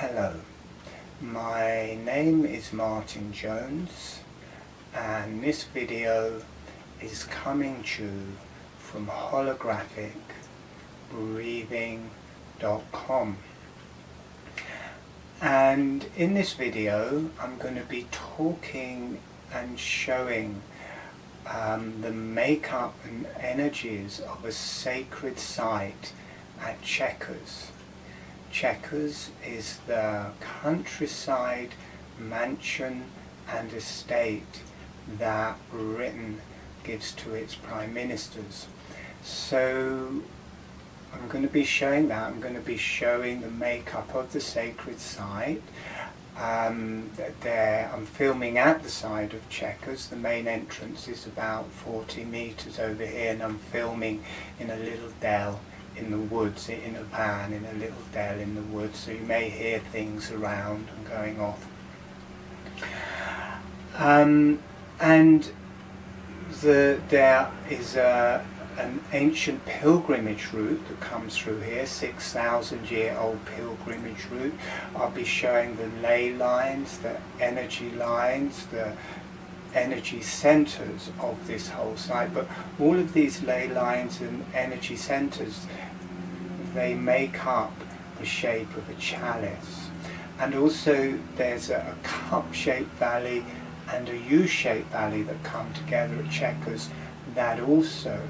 Hello, my name is Martin Jones, and this video is coming to you from holographicbreathing.com. And in this video I'm going to be talking and showing the makeup and energies of a sacred site at Chequers. Chequers is the countryside mansion and estate that Britain gives to its prime ministers. So I'm going to be showing that. I'm going to be showing the makeup of the sacred site. I'm filming at the side of Chequers. The main entrance is about 40 meters over here, and I'm filming in a little dell in the woods, in a van in a little dell in the woods, so you may hear things around and going off. And there is an ancient pilgrimage route that comes through here, 6,000-year-old pilgrimage route. I'll be showing the ley lines, the energy lines, the energy centers of this whole site, but all of these ley lines and energy centers, they make up the shape of a chalice. And also there's a cup-shaped valley and a U-shaped valley that come together at Chequers that also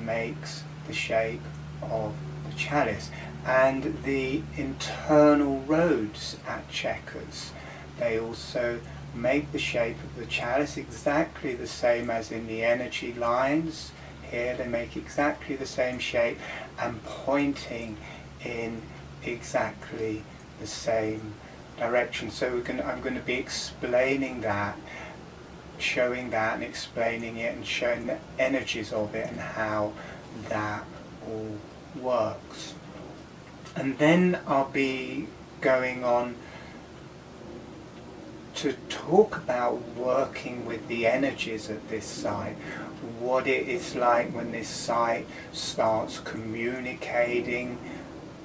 makes the shape of the chalice. And the internal roads at Chequers, they also make the shape of the chalice exactly the same as in the energy lines. Here they make exactly the same shape and pointing in exactly the same direction. So I'm going to be explaining that, showing that and explaining it and showing the energies of it and how that all works. And then I'll be going on to talk about working with the energies at this site, what it is like when this site starts communicating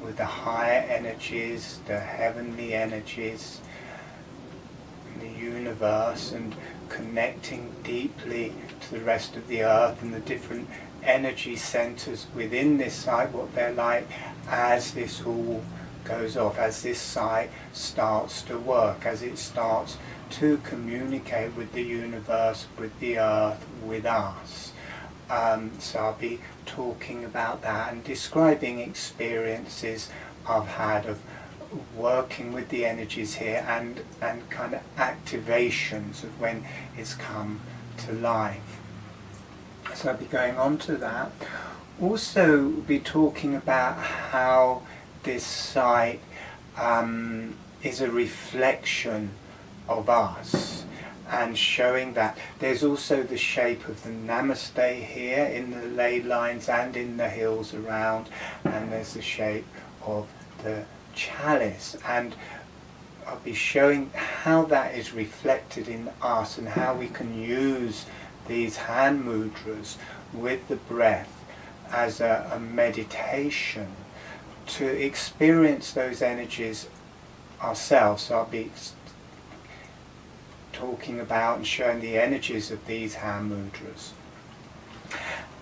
with the higher energies, the heavenly energies, the universe, and connecting deeply to the rest of the earth and the different energy centers within this site, what they're like as this all goes off, as this site starts to work, as it starts to communicate with the universe, with the earth, with us. So I'll be talking about that and describing experiences I've had of working with the energies here and kind of activations of when it's come to life. So I'll be going on to that. Also be talking about how this site is a reflection of us, and showing that there's also the shape of the Namaste here in the ley lines and in the hills around, and there's the shape of the chalice, and I'll be showing how that is reflected in us and how we can use these hand mudras with the breath as a meditation to experience those energies ourselves. So I'll be talking about and showing the energies of these hand mudras.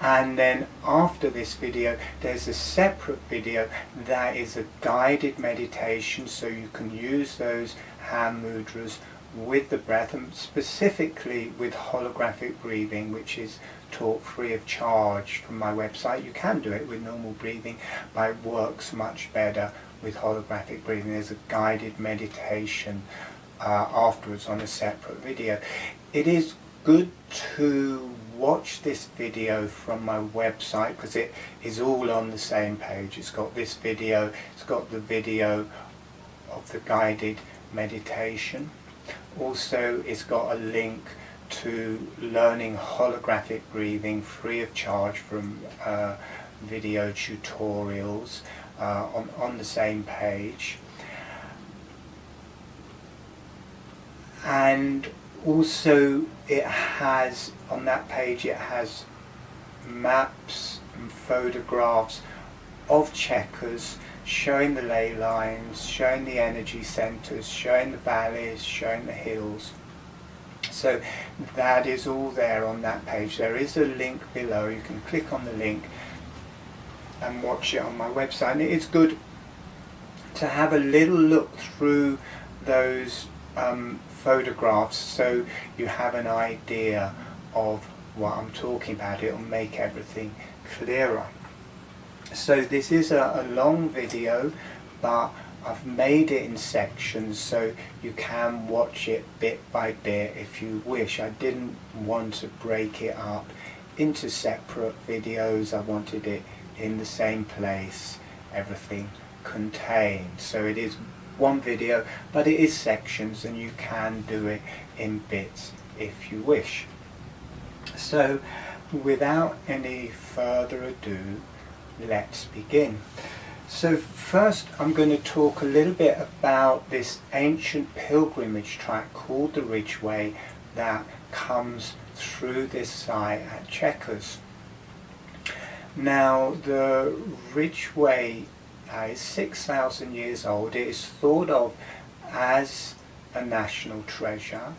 And then after this video there's a separate video that is a guided meditation, so you can use those hand mudras with the breath, and specifically with holographic breathing, which is taught free of charge from my website. You can do it with normal breathing, but it works much better with holographic breathing. There's a guided meditation afterwards on a separate video. It is good to watch this video from my website because it is all on the same page. It's got this video, it's got the video of the guided meditation. Also, it's got a link to learning holographic breathing free of charge from video tutorials on the same page. And also it has, on that page, it has maps and photographs of Chequers showing the ley lines, showing the energy centers, showing the valleys, showing the hills. So that is all there on that page. There is a link below. You can click on the link and watch it on my website. And it is good to have a little look through those photographs so you have an idea of what I'm talking about. It will make everything clearer. So this is a long video, but I've made it in sections so you can watch it bit by bit if you wish. I didn't want to break it up into separate videos. I wanted it in the same place, everything contained. So it is one video, but it is sections, and you can do it in bits if you wish. So without any further ado, let's begin. So first I'm going to talk a little bit about this ancient pilgrimage track called the Ridgeway that comes through this site at Chequers. Now the Ridgeway is 6,000 years old. It is thought of as a national treasure.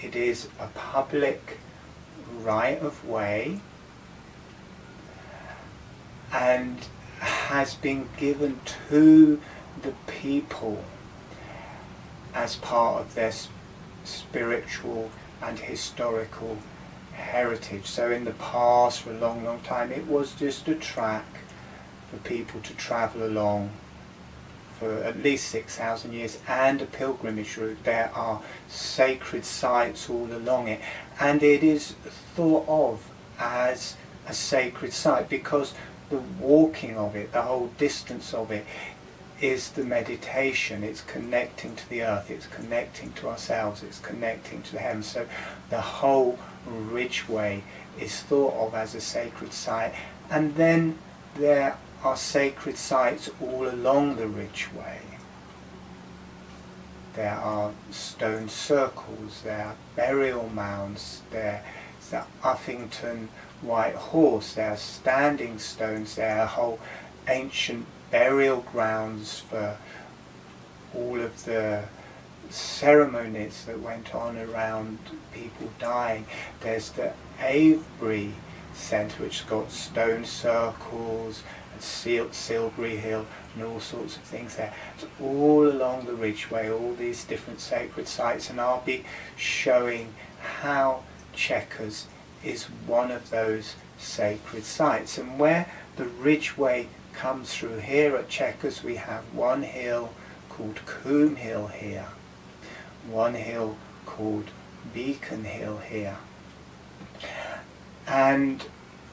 It is a public right of way and has been given to the people as part of their spiritual and historical heritage. So in the past, for a long, long time, it was just a track for people to travel along for at least 6,000 years, and a pilgrimage route. There are sacred sites all along it, and it is thought of as a sacred site because the walking of it, the whole distance of it, is the meditation. It's connecting to the earth, it's connecting to ourselves, it's connecting to the heavens. So the whole Ridgeway is thought of as a sacred site. And then there are sacred sites all along the Ridgeway. There are stone circles, there are burial mounds, there's the Uffington White Horse, there are standing stones, there are whole ancient burial grounds for all of the ceremonies that went on around people dying. There's the Avebury Centre, which has got stone circles and Silbury Hill and all sorts of things there. It's all along the Ridgeway, all these different sacred sites, and I'll be showing how Chequers is one of those sacred sites. And where the Ridgeway comes through here at Chequers, we have one hill called Coombe Hill here, one hill called Beacon Hill here, and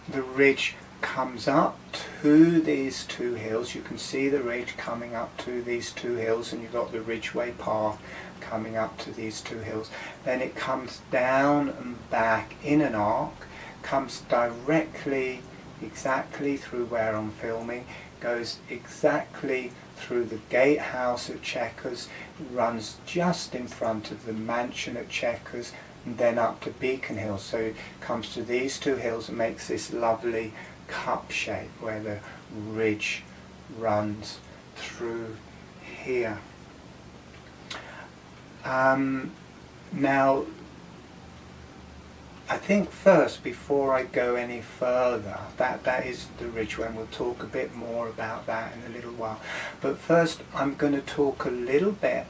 the ridge comes up to these two hills. You can see the ridge coming up to these two hills, and you've got the Ridgeway path coming up to these two hills. Then it comes down and back in an arc, comes directly, exactly through where I'm filming, goes exactly through the gatehouse at Chequers, runs just in front of the mansion at Chequers, and then up to Beacon Hill. So it comes to these two hills and makes this lovely cup shape where the ridge runs through here. Now, I think first, before I go any further, that is the Ridgeway, and we'll talk a bit more about that in a little while. But first, I'm going to talk a little bit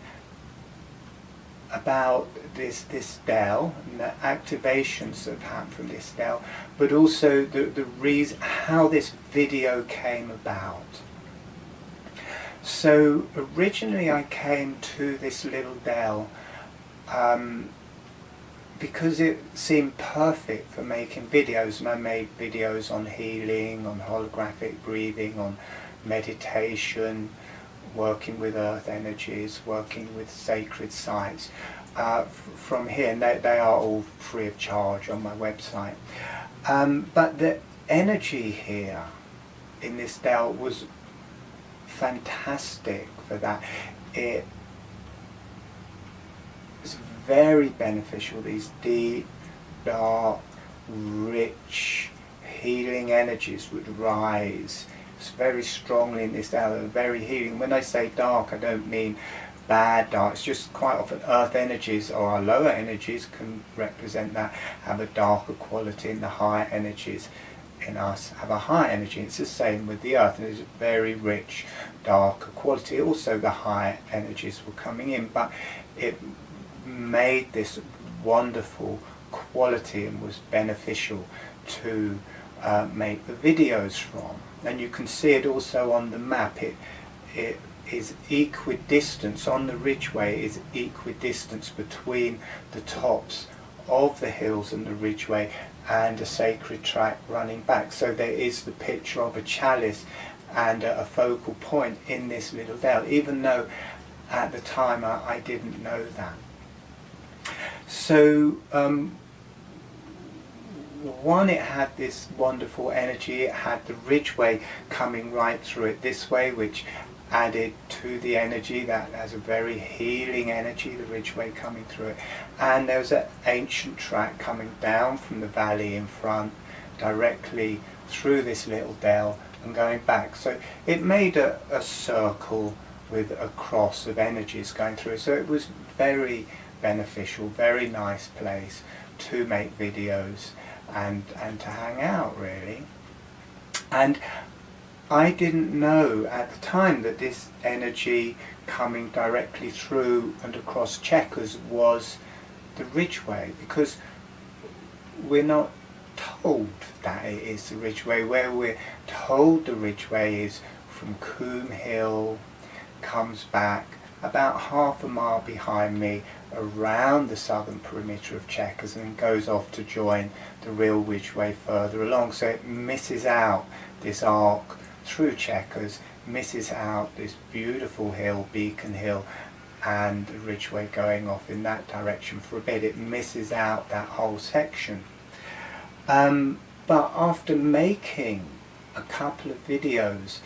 about this dell and the activations that have happened from this dell, but also the reason how this video came about. So originally I came to this little dell because it seemed perfect for making videos, and I made videos on healing, on holographic breathing, on meditation, working with earth energies, working with sacred sites from here, and they are all free of charge on my website. But the energy here in this dell was fantastic for that. It was very beneficial. These deep, dark, rich, healing energies would rise very strongly in this dale, very healing. When I say dark, I don't mean bad dark. It's just quite often earth energies, or our lower energies can represent that, have a darker quality, and the higher energies in us have a high energy. It's the same with the earth, and it's a very rich, darker quality. Also the higher energies were coming in, but it made this wonderful quality and was beneficial to make the videos from. And you can see it also on the map. It is equidistance on the ridgeway, is equidistance between the tops of the hills and the ridgeway and a sacred track running back. So there is the picture of a chalice and a focal point in this little dale, even though at the time I didn't know that. So one, it had this wonderful energy. It had the ridgeway coming right through it this way, which added to the energy. That has a very healing energy, the ridgeway coming through it. And there was an ancient track coming down from the valley in front, directly through this little dell and going back. So it made a circle with a cross of energies going through. So it was very beneficial, very nice place to make videos and to hang out, really. And I didn't know at the time that this energy coming directly through and across Chequers was the ridgeway, because we're not told that it is the ridgeway. Where we're told the ridgeway is from Coombe Hill, comes back about half a mile behind me around the southern perimeter of Chequers and goes off to join the real ridgeway further along. So it misses out this arc through Chequers, misses out this beautiful hill, Beacon Hill, and the ridgeway going off in that direction for a bit. It misses out that whole section. But after making a couple of videos,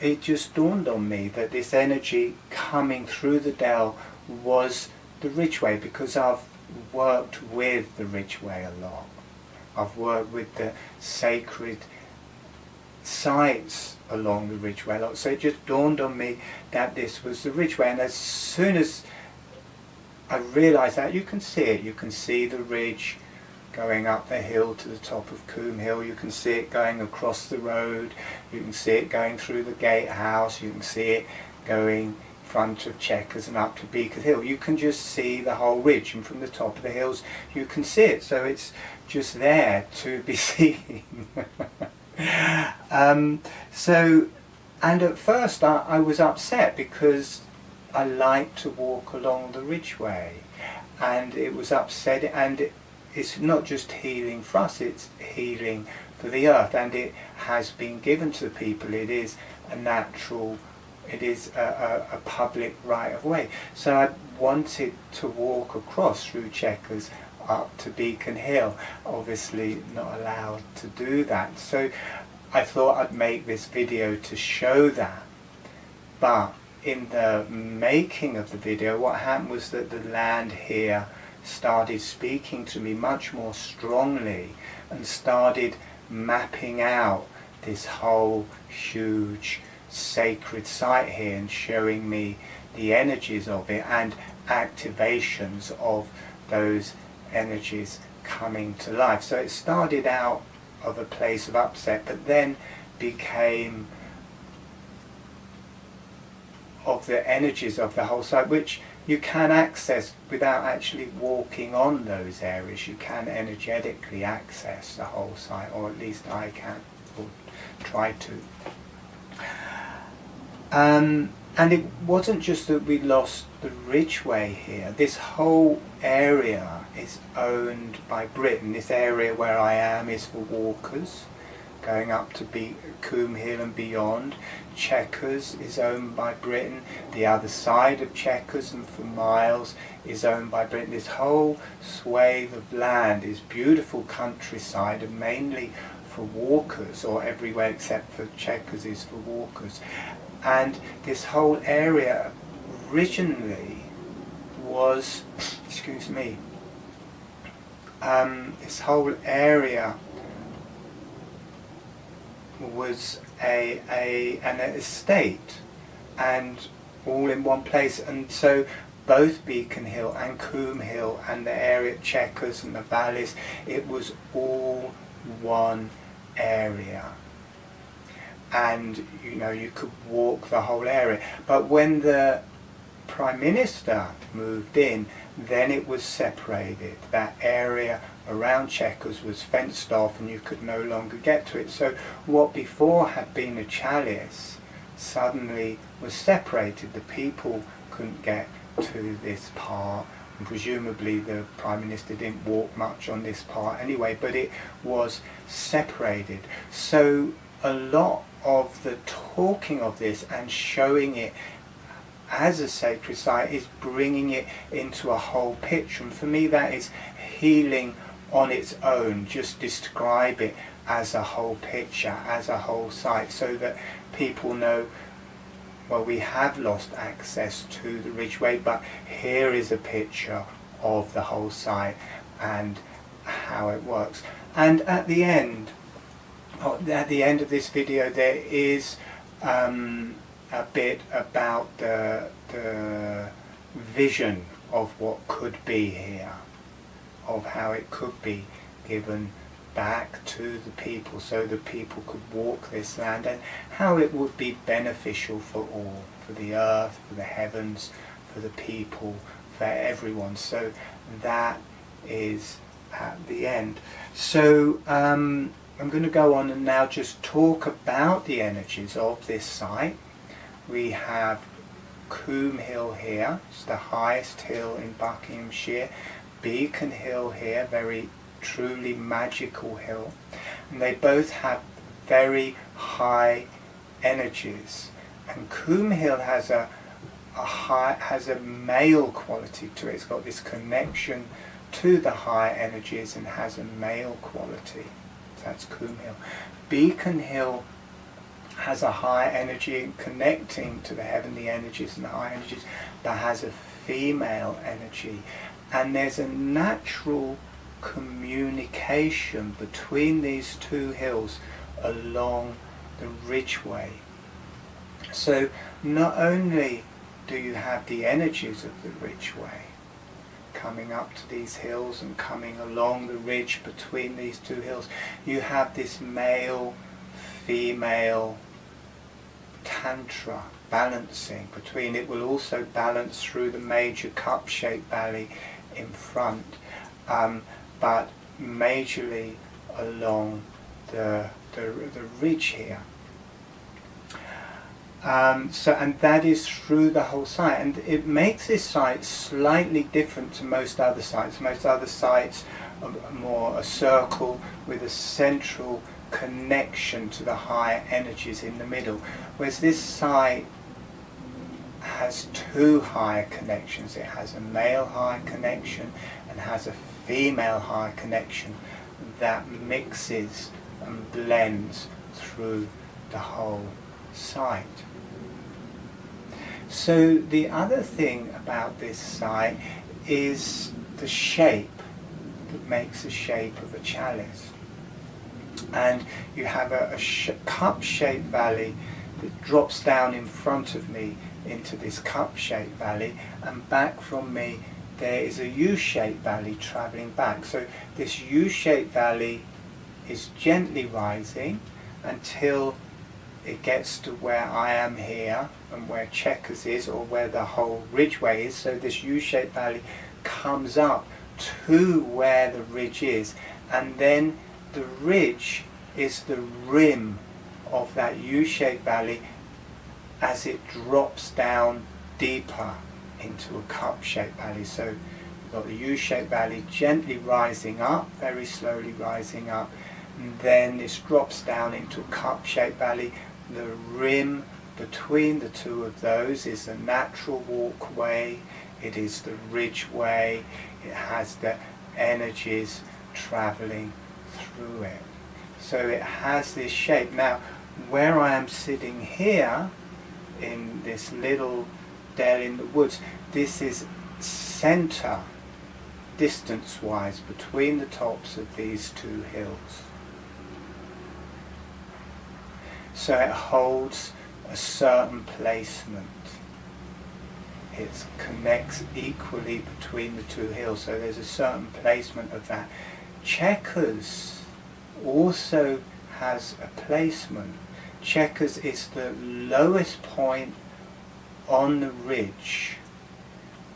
it just dawned on me that this energy coming through the dell was the ridgeway, because I've worked with the ridgeway a lot. I've worked with the sacred sites along the ridgeway a lot. So it just dawned on me that this was the ridgeway. And as soon as I realised that, you can see it. You can see the ridge going up the hill to the top of Coombe Hill. You can see it going across the road. You can see it going through the gatehouse. You can see it going in front of Chequers and up to Beacon Hill. You can just see the whole ridge, and from the top of the hills you can see it. So it's just there to be seen. And at first I was upset, because I like to walk along the ridgeway, and it was upsetting. And it's not just healing for us, it's healing for the earth, and it has been given to the people. It is a natural, it is a public right of way. So I wanted to walk across through Chequers up to Beacon Hill. Obviously not allowed to do that. So I thought I'd make this video to show that. But in the making of the video, what happened was that the land here started speaking to me much more strongly, and started mapping out this whole huge sacred site here and showing me the energies of it and activations of those energies coming to life. So it started out of a place of upset, but then became of the energies of the whole site, which you can access without actually walking on those areas. You can energetically access the whole site, or at least I can, or try to. And it wasn't just that we lost the ridgeway here. This whole area is owned by Britain. This area where I am is for walkers, going up to Coombe Hill and beyond. Chequers is owned by Britain. The other side of Chequers and for miles is owned by Britain. This whole swathe of land is beautiful countryside, and mainly for walkers, or everywhere except for Chequers is for walkers. And this whole area originally was, excuse me, this whole area was an estate, and all in one place. And so both Beacon Hill and Coombe Hill and the area Chequers and the valleys, it was all one area. And you know, you could walk the whole area. But when the Prime Minister moved in, then it was separated. That area around Chequers was fenced off and you could no longer get to it. So what before had been a chalice suddenly was separated. The people couldn't get to this part, and presumably the Prime Minister didn't walk much on this part anyway, but it was separated. So a lot of the talking of this and showing it as a sacred site is bringing it into a whole picture, and for me that is healing on its own. Just describe it as a whole picture, as a whole site, so that people know, well, we have lost access to the Ridgeway, but here is a picture of the whole site and how it works. And at the end of this video, there is a bit about the vision of what could be here, of how it could be given back to the people so the people could walk this land, and how it would be beneficial for all, for the earth, for the heavens, for the people, for everyone. So that is at the end. So I'm going to go on and now just talk about the energies of this site. We have Coombe Hill here, it's the highest hill in Buckinghamshire. Beacon Hill here, very truly magical hill, and they both have very high energies. And Coombe Hill has a male quality to it. It's got this connection to the high energies and has a male quality. So that's Coombe Hill. Beacon Hill has a high energy connecting to the heavenly energies and the high energies, but has a female energy. And there's a natural communication between these two hills along the Ridgeway. So not only do you have the energies of the Ridgeway coming up to these hills and coming along the ridge between these two hills, you have this male-female tantra balancing between. It will also balance through the major cup-shaped valley in front, but majorly along the ridge here. And that is through the whole site, and it makes this site slightly different to most other sites. Most other sites are more a circle with a central connection to the higher energies in the middle, whereas this site has two higher connections. It has a male higher connection and has a female higher connection that mixes and blends through the whole site. So the other thing about this site is the shape that makes the shape of a chalice. And you have a cup-shaped valley that drops down in front of me into this cup-shaped valley, and back from me there is a U-shaped valley travelling back. So this U-shaped valley is gently rising until it gets to where I am here and where Chequers is, or where the whole Ridgeway is. So this U-shaped valley comes up to where the ridge is, and then the ridge is the rim of that U-shaped valley as it drops down deeper into a cup-shaped valley. So you've got the U-shaped valley gently rising up, very slowly rising up, and then this drops down into a cup-shaped valley. The rim between the two of those is the natural walkway, it is the ridgeway, it has the energies travelling through it. So it has this shape. Now, where I am sitting here in this little dell in the woods, this is centre, distance-wise, between the tops of these two hills. So it holds a certain placement. It connects equally between the two hills, so there's a certain placement of that. Chequers also has a placement. Chequers is the lowest point on the ridge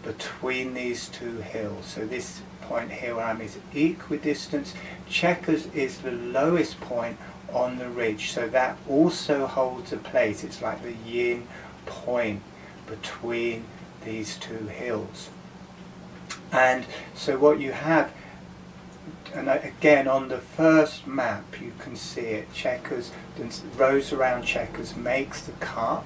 between these two hills. So this point here where I'm is equidistant. Chequers is the lowest point on the ridge, so that also holds a place. It's like the yin point between these two hills. And so what you have, and again on the first map you can see it, Chequers, the rows around Chequers makes the cup,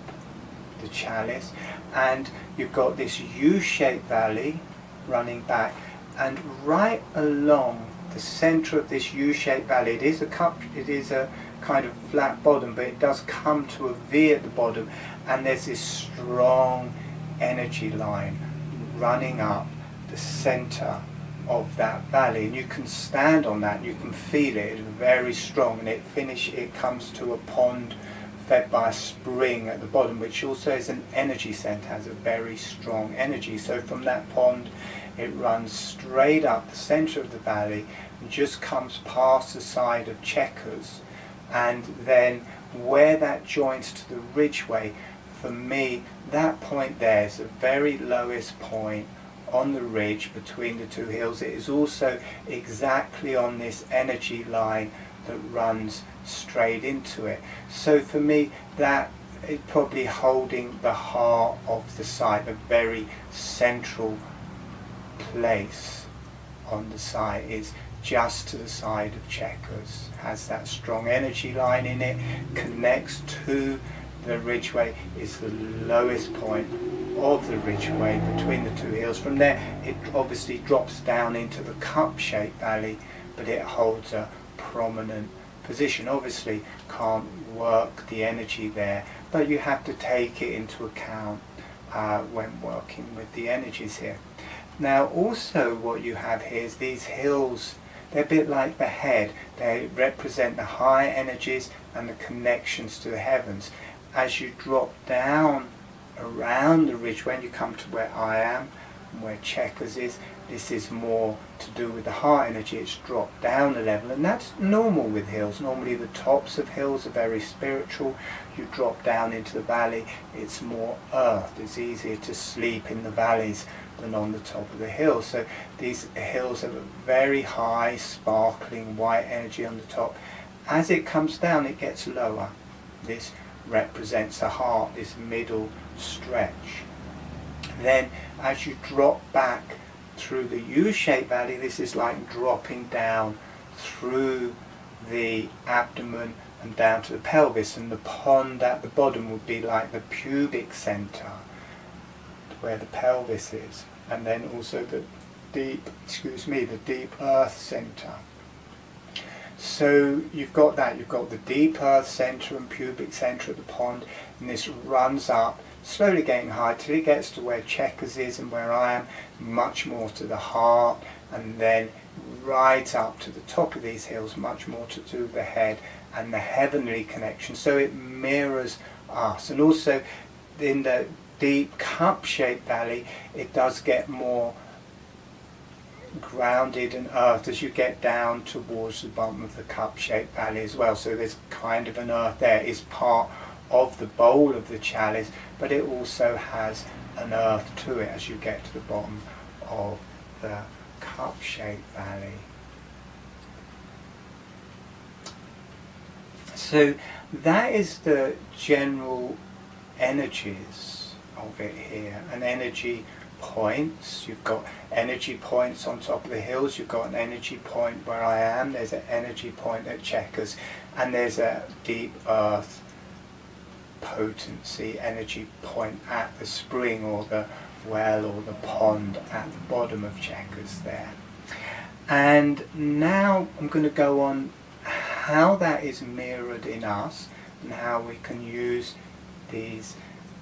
the chalice, and you've got this U-shaped valley running back, and right along the centre of this U-shaped valley, it is a cup, it is a kind of flat bottom, but it does come to a V at the bottom, and there's this strong energy line running up the centre of that valley, and you can stand on that, you can feel it, it's very strong, and it comes to a pond fed by a spring at the bottom, which also is an energy centre, has a very strong energy. So from that pond it runs straight up the centre of the valley and just comes past the side of Chequers, and then where that joins to the ridgeway, for me that point there is the very lowest point on the ridge between the two hills. It is also exactly on this energy line that runs straight into it. So for me that is probably holding the heart of the site, a very central place on the site is just to the side of Chequers, has that strong energy line in it, connects to the ridgeway, is the lowest point of the ridgeway between the two hills. From there it obviously drops down into the cup-shaped valley, but it holds a prominent position. Obviously can't work the energy there, but you have to take it into account when working with the energies here. Now also what you have here is these hills, they're a bit like the head, they represent the high energies and the connections to the heavens. As you drop down around the ridge, when you come to where I am and where Chequers is, this is more to do with the heart energy, it's dropped down a level, and that's normal with hills. Normally the tops of hills are very spiritual, you drop down into the valley, it's more earth, it's easier to sleep in the valleys than on the top of the hill. So these hills have a very high sparkling white energy on the top. As it comes down it gets lower. This represents the heart, this middle stretch. Then as you drop back through the U-shaped valley, this is like dropping down through the abdomen and down to the pelvis, and the pond at the bottom would be like the pubic centre where the pelvis is, and then also the deep earth centre. So you've got that, you've got the deep earth centre and pubic centre of the pond, and this runs up, slowly getting higher till it gets to where Chequers is and where I am, much more to the heart, and then right up to the top of these hills, much more to do with the head and the heavenly connection. So it mirrors us. And also in the deep cup-shaped valley, it does get more grounded and earthed as you get down towards the bottom of the cup-shaped valley as well. So there's kind of an earth there, is part of the bowl of the chalice, but it also has an earth to it as you get to the bottom of the cup-shaped valley. So that is the general energies of it here, and energy points. You've got energy points on top of the hills, you've got an energy point where I am, there's an energy point at Chequers, and there's a deep earth potency energy point at the spring or the well or the pond at the bottom of Chequers there. And now I'm going to go on how that is mirrored in us and how we can use these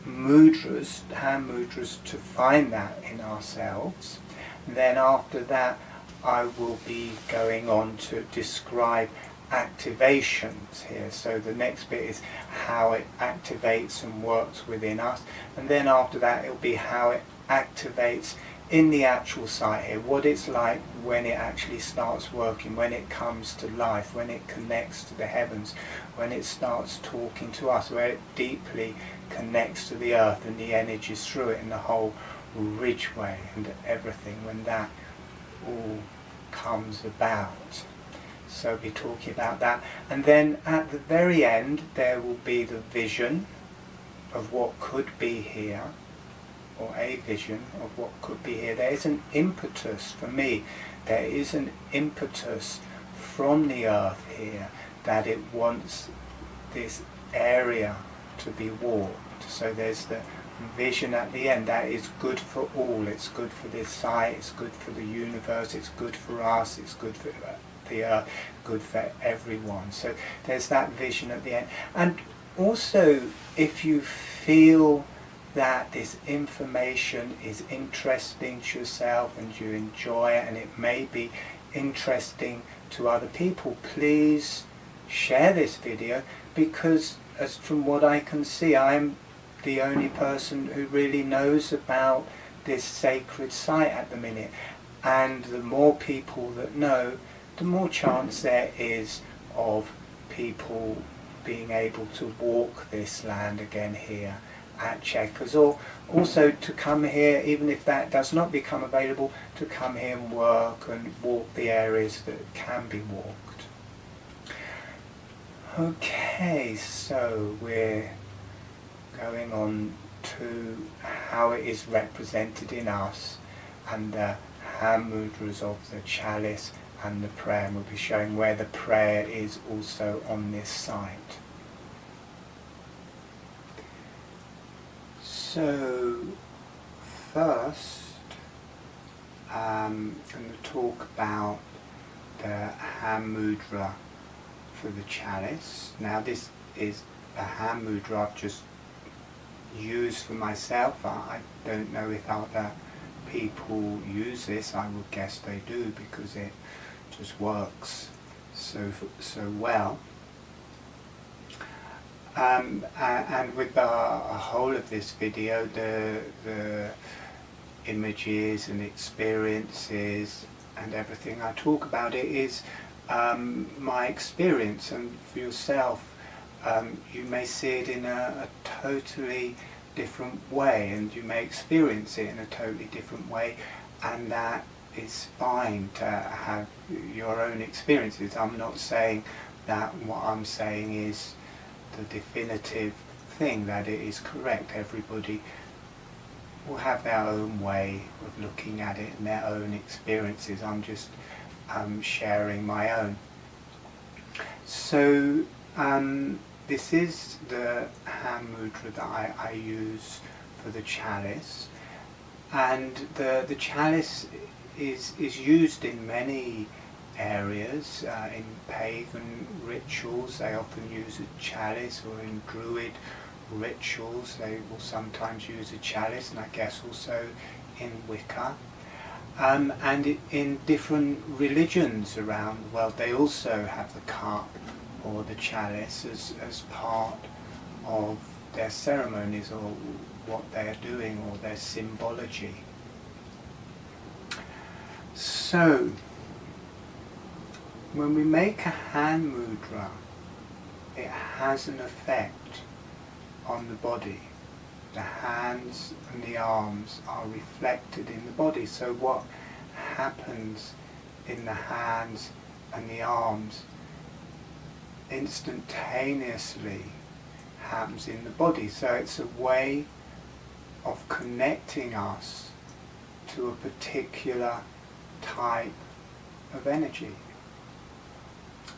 mudras, hand mudras, to find that in ourselves. And then after that I will be going on to describe activations here. So the next bit is how it activates and works within us, and then after that it'll be how it activates in the actual site here, what it's like when it actually starts working, when it comes to life, when it connects to the heavens, when it starts talking to us, where it deeply connects to the earth and the energies through it and the whole ridgeway and everything, when that all comes about. So we'll be talking about that. And then at the very end there will be the vision of what could be here, or a vision of what could be here. There is an impetus for me, there is an impetus from the earth here that it wants this area to be walked. So there's the vision at the end that is good for all. It's good for this site, it's good for the universe, it's good for us, it's good for the earth, good for everyone. So there's that vision at the end. And also, if you feel that this information is interesting to yourself and you enjoy it and it may be interesting to other people, please share this video, because as from what I can see, I'm the only person who really knows about this sacred site at the minute, and the more people that know, the more chance there is of people being able to walk this land again here at Chequers, or also to come here, even if that does not become available, to come here and work and walk the areas that can be walked. Okay, so we're going on to how it is represented in us, and the hand mudras of the chalice and the prayer, and we'll be showing where the prayer is also on this site. So first I'm going to talk about the hand mudra for the chalice. Now this is a hand mudra I've just used for myself. I don't know if other people use this. I would guess they do, because it just works so well. And with the whole of this video, the images and experiences and everything I talk about, it is my experience, and for yourself you may see it in a totally different way, and you may experience it in a totally different way, and that is fine to have your own experiences. I'm not saying that what I'm saying is the definitive thing, that it is correct. Everybody will have their own way of looking at it and their own experiences. I'm just sharing my own. So this is the hand mudra that I use for the chalice, and the chalice is used in many areas. In pagan rituals they often use a chalice, or in druid rituals they will sometimes use a chalice, and I guess also in Wicca. And in different religions around the world they also have the cup or the chalice as part of their ceremonies, or what they're doing, or their symbology. So when we make a hand mudra, it has an effect on the body. The hands and the arms are reflected in the body. So what happens in the hands and the arms instantaneously happens in the body. So it's a way of connecting us to a particular type of energy.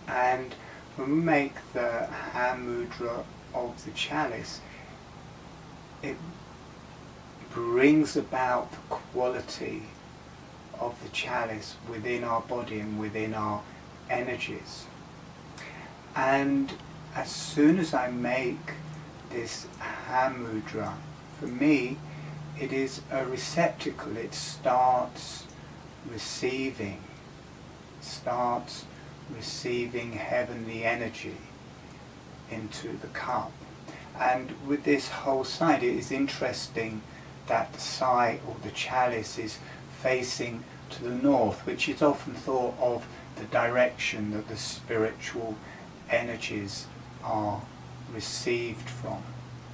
And when we make the hand mudra of the chalice, it brings about the quality of the chalice within our body and within our energies. And as soon as I make this hand mudra, for me it is a receptacle. It starts receiving, starts receiving heavenly energy into the cup. And with this whole side, it is interesting that the side or the chalice is facing to the north, which is often thought of the direction that the spiritual energies are received from.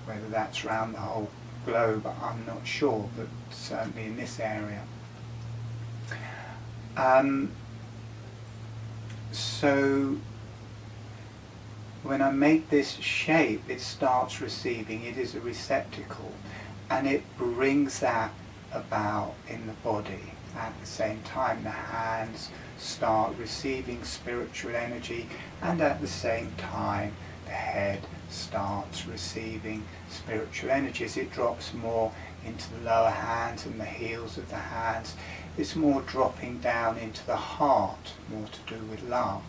Whether that's around the whole globe, I'm not sure, but certainly in this area. So when I make this shape, it starts receiving, it is a receptacle, and it brings that about in the body. At the same time, the hands start receiving spiritual energy, and at the same time, the head starts receiving spiritual energy. As it drops more into the lower hands and the heels of the hands, it's more dropping down into the heart, more to do with love.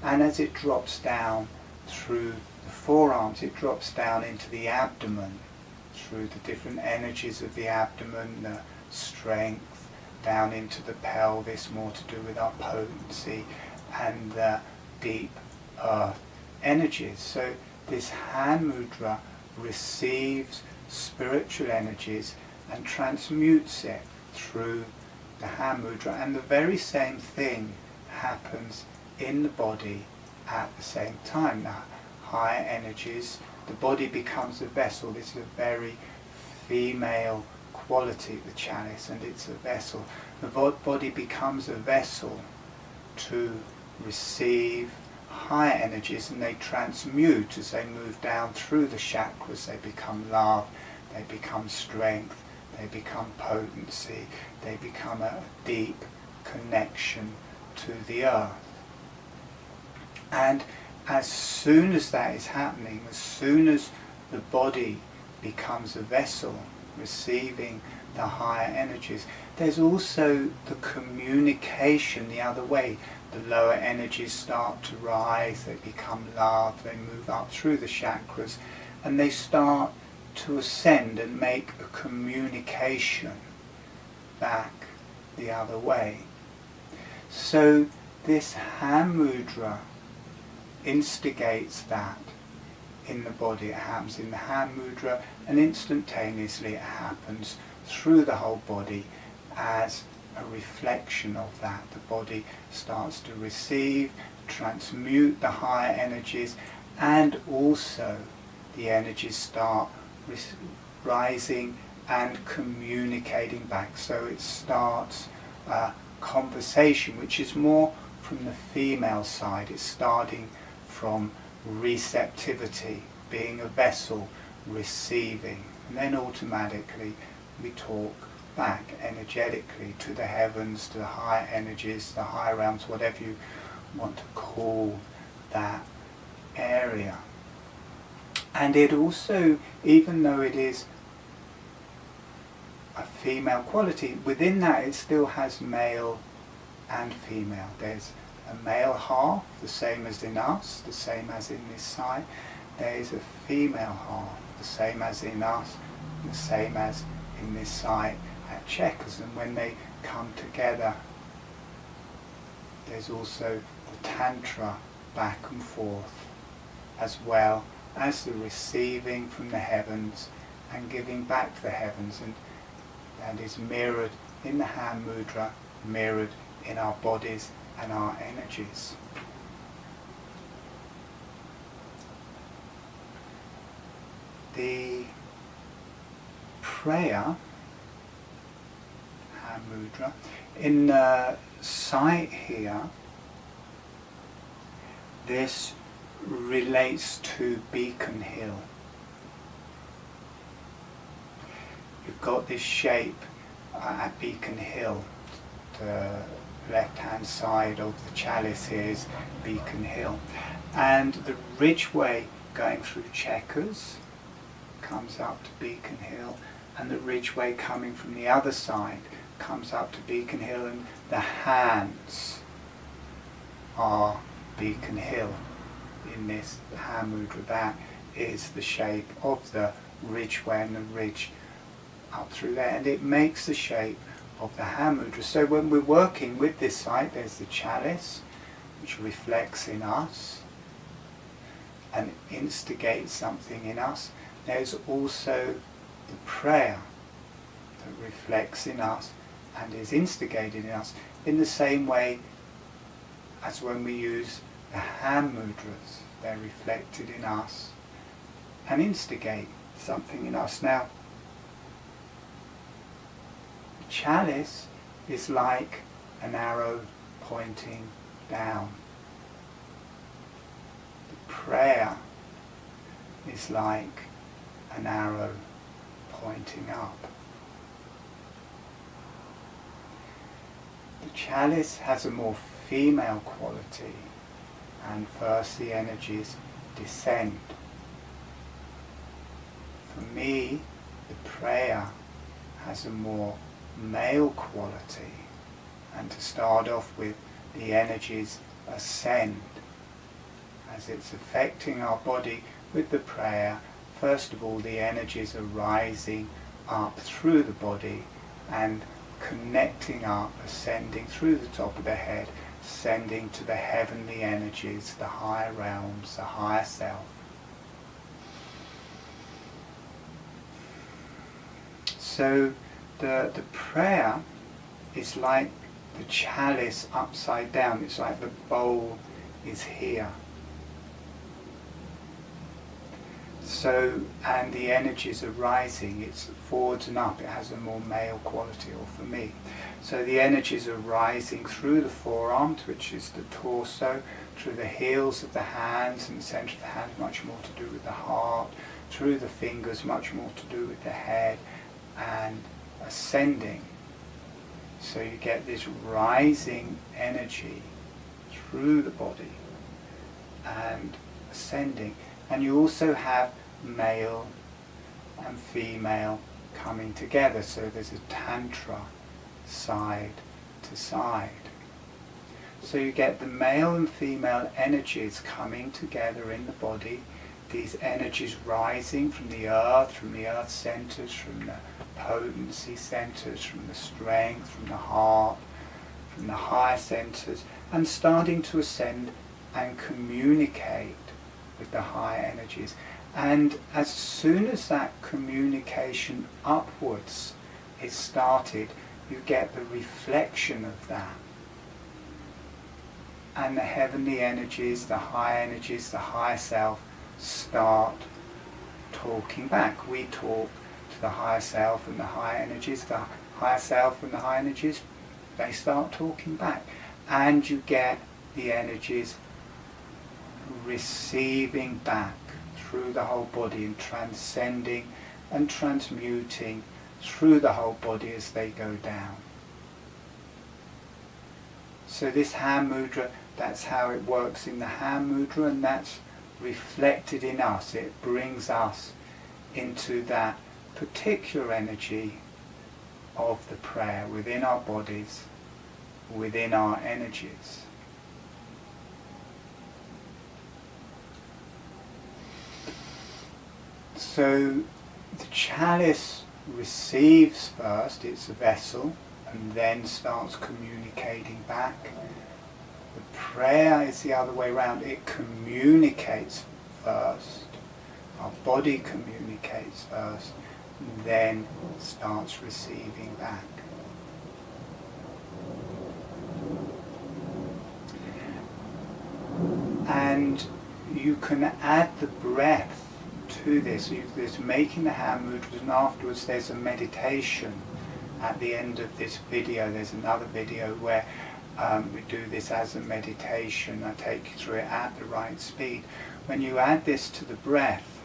And as it drops down through the forearms, it drops down into the abdomen, through the different energies of the abdomen, the strength, down into the pelvis, more to do with our potency, and the deep earth energies. So this hand mudra receives spiritual energies and transmutes it through the hand mudra, and the very same thing happens in the body at the same time. The higher energies, the body becomes a vessel. This is a very female quality, the chalice, and it's a vessel. The body becomes a vessel to receive higher energies, and they transmute as they move down through the chakras. They become love, they become strength, they become potency, they become a deep connection to the earth. And as soon as that is happening, as soon as the body becomes a vessel receiving the higher energies, there's also the communication the other way. The lower energies start to rise, they become love, they move up through the chakras, and they start to ascend and make a communication back the other way. So this hand mudra instigates that in the body. It happens in the hand mudra, and instantaneously it happens through the whole body as a reflection of that. The body starts to receive, transmute the higher energies, and also the energies start rising and communicating back. So it starts a conversation which is more from the female side. It's starting from receptivity, being a vessel, receiving, and then automatically we talk back energetically to the heavens, to the higher energies, the higher realms, whatever you want to call that area. And it also, even though it is a female quality, within that it still has male and female. There's a male half, the same as in us, the same as in this side. There is a female half, the same as in us, the same as in this side at Chequers. And when they come together, there's also the tantra back and forth, as well as the receiving from the heavens and giving back to the heavens, and that is mirrored in the hand mudra, mirrored in our bodies and our energies. The prayer, hand mudra, in the sight here, this relates to Beacon Hill. You've got this shape at Beacon Hill. The left-hand side of the chalice here is Beacon Hill, and the ridgeway going through Chequers comes up to Beacon Hill, and the ridgeway coming from the other side comes up to Beacon Hill, and the hands are Beacon Hill in this hand mudra. That is the shape of the ridgeway and the ridge up through there, and it makes the shape of the hand mudra. So when we're working with this site, there's the chalice, which reflects in us and instigates something in us. There's also the prayer that reflects in us and is instigated in us in the same way as when we use the hand mudras. They're reflected in us and instigate something in us. Now, the chalice is like an arrow pointing down. The prayer is like an arrow pointing up. The chalice has a more female quality, and first the energies descend. For me, the prayer has a more male quality, and to start off with, the energies ascend. As it's affecting our body with the prayer, first of all the energies are rising up through the body and connecting up, ascending through the top of the head, ascending to the heavenly energies, the higher realms, the higher self. So the prayer is like the chalice upside down. It's like the bowl is here. So, and the energies are rising, it's forwards and up, it has a more male quality, or for me. So the energies are rising through the forearms, which is the torso, through the heels of the hands, and the centre of the hands, much more to do with the heart, through the fingers, much more to do with the head, and ascending. So you get this rising energy through the body and ascending. And you also have male and female coming together, so there's a tantra side to side. So you get the male and female energies coming together in the body, these energies rising from the earth centers, from the potency centers, from the strength, from the heart, from the higher centers, and starting to ascend and communicate with the higher energies. And as soon as that communication upwards is started, you get the reflection of that. And the heavenly energies, the higher self start talking back. We talk to the higher self and the higher energies. The higher self and the higher energies, they start talking back. And you get the energies receiving back through the whole body and transcending and transmuting through the whole body as they go down. So this hand mudra, that's how it works in the hand mudra, and that's reflected in us. It brings us into that particular energy of the prayer within our bodies, within our energies. So the chalice receives first, it's a vessel, and then starts communicating back. The prayer is the other way around. It communicates first. Our body communicates first, and then starts receiving back. And you can add the breath to this. There's making the hand mudras, and afterwards there's a meditation. At the end of this video, there's another video where we do this as a meditation. I take you through it at the right speed. When you add this to the breath,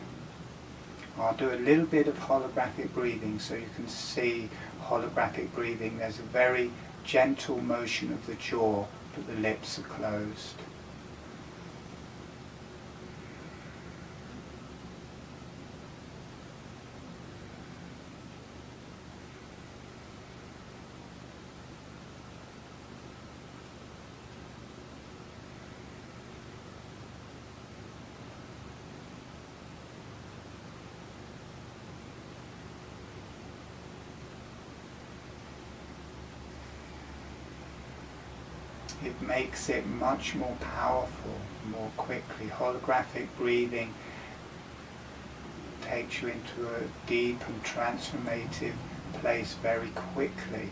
I'll do a little bit of holographic breathing so you can see holographic breathing. There's a very gentle motion of the jaw, but the lips are closed. it makes it much more powerful, more quickly. Holographic breathing takes you into a deep and transformative place very quickly,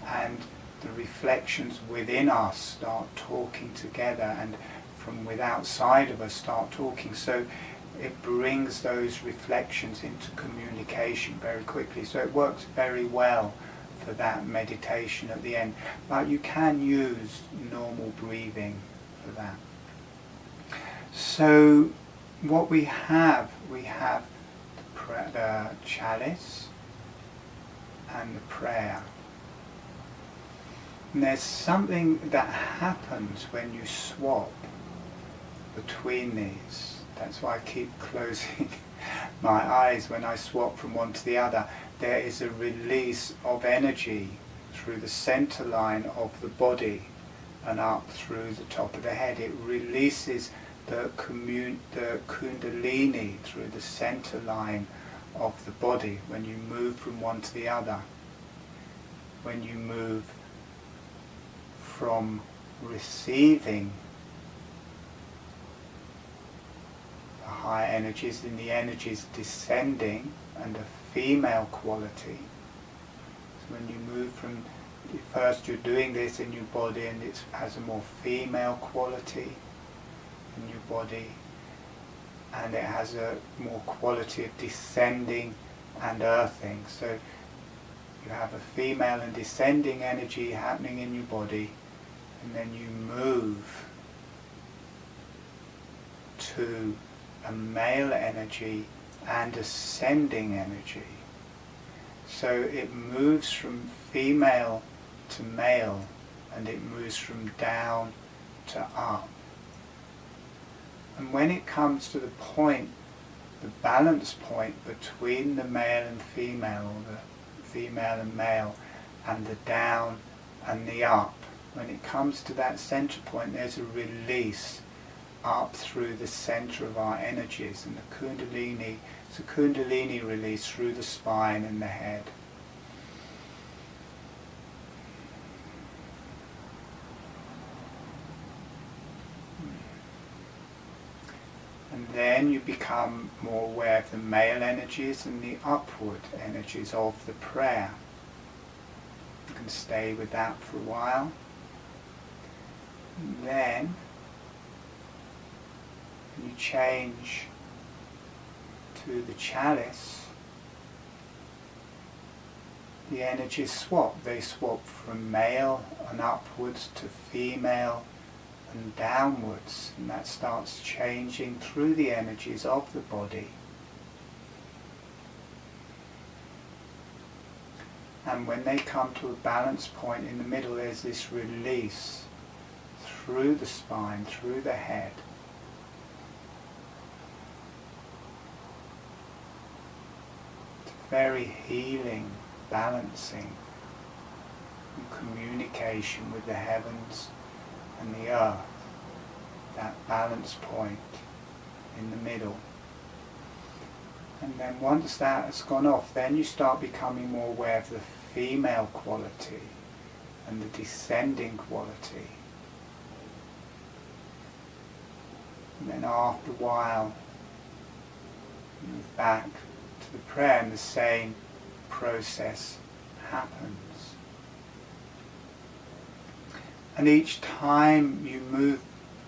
and the reflections within us start talking together, and from outside of us start talking. So it brings those reflections into communication very quickly. So it works very well for that meditation at the end. But you can use normal breathing for that. So what we have the chalice and the prayer. And there's something that happens when you swap between these. That's why I keep closing my eyes when I swap from one to the other. There is a release of energy through the center line of the body and up through the top of the head. It releases the kundalini through the center line of the body when you move from one to the other. When you move from receiving the higher energies and the energies descending and a female quality. So when you move from, first you're doing this in your body and it has a more female quality in your body, and it has a more quality of descending and earthing. So you have a female and descending energy happening in your body, and then you move to a male energy and ascending energy. So it moves from female to male, and it moves from down to up. And when it comes to the point, the balance point between the male and female, or the female and male, and the down and the up, when it comes to that center point, there's a release up through the center of our energies, and the kundalini, it's a kundalini release through the spine and the head. And then you become more aware of the male energies and the upward energies of the prayer. You can stay with that for a while. And then you change to the chalice. The energies swap. They swap from male and upwards to female and downwards, and that starts changing through the energies of the body. And when they come to a balance point in the middle, there's this release through the spine, through the head. It's very healing, balancing, and communication with the heavens and the earth, that balance point in the middle. And then once that has gone off, then you start becoming more aware of the female quality and the descending quality. And then after a while, move back to the prayer, and the same process happens. And each time you move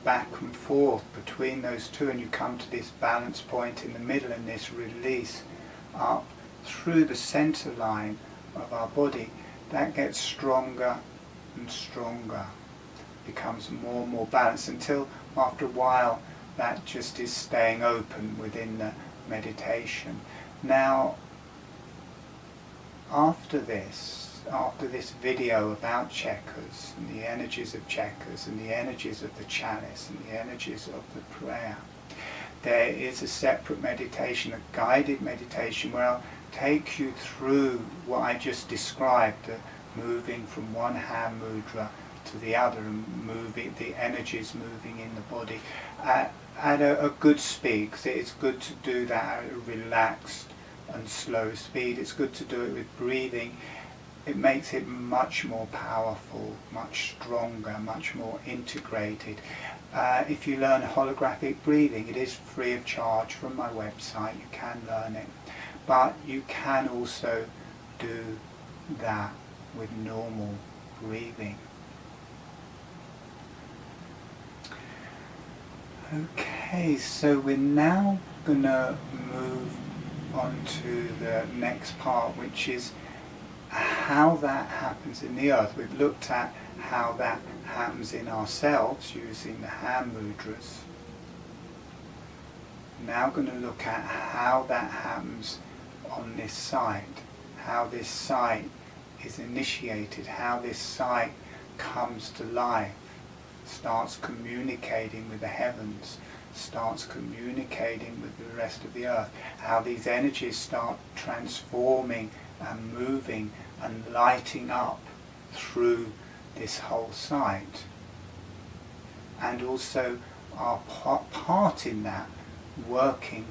back and forth between those two, and you come to this balance point in the middle, and this release up through the center line of our body, that gets stronger and stronger, becomes more and more balanced, until after a while that just is staying open within the meditation. Now, after this video about Chequers and the energies of Chequers and the energies of the chalice and the energies of the prayer, there is a separate meditation, a guided meditation, where I'll take you through what I just described, the moving from one hand mudra to the other, and moving the energies moving in the body at a good speed, because it's good to do that at a relaxed and slow speed. It's good to do it with breathing it makes it much more powerful, much stronger, much more integrated. If you learn holographic breathing, it is free of charge from my website, you can learn it. But you can also do that with normal breathing. Okay, so we're now going to move on to the next part, which is how that happens in the earth. We've looked at how that happens in ourselves using the hand mudras. Now going to look at how that happens on this site, how this site is initiated, how this site comes to life, starts communicating with the heavens, starts communicating with the rest of the earth, how these energies start transforming and moving and lighting up through this whole site. And also our part in that, working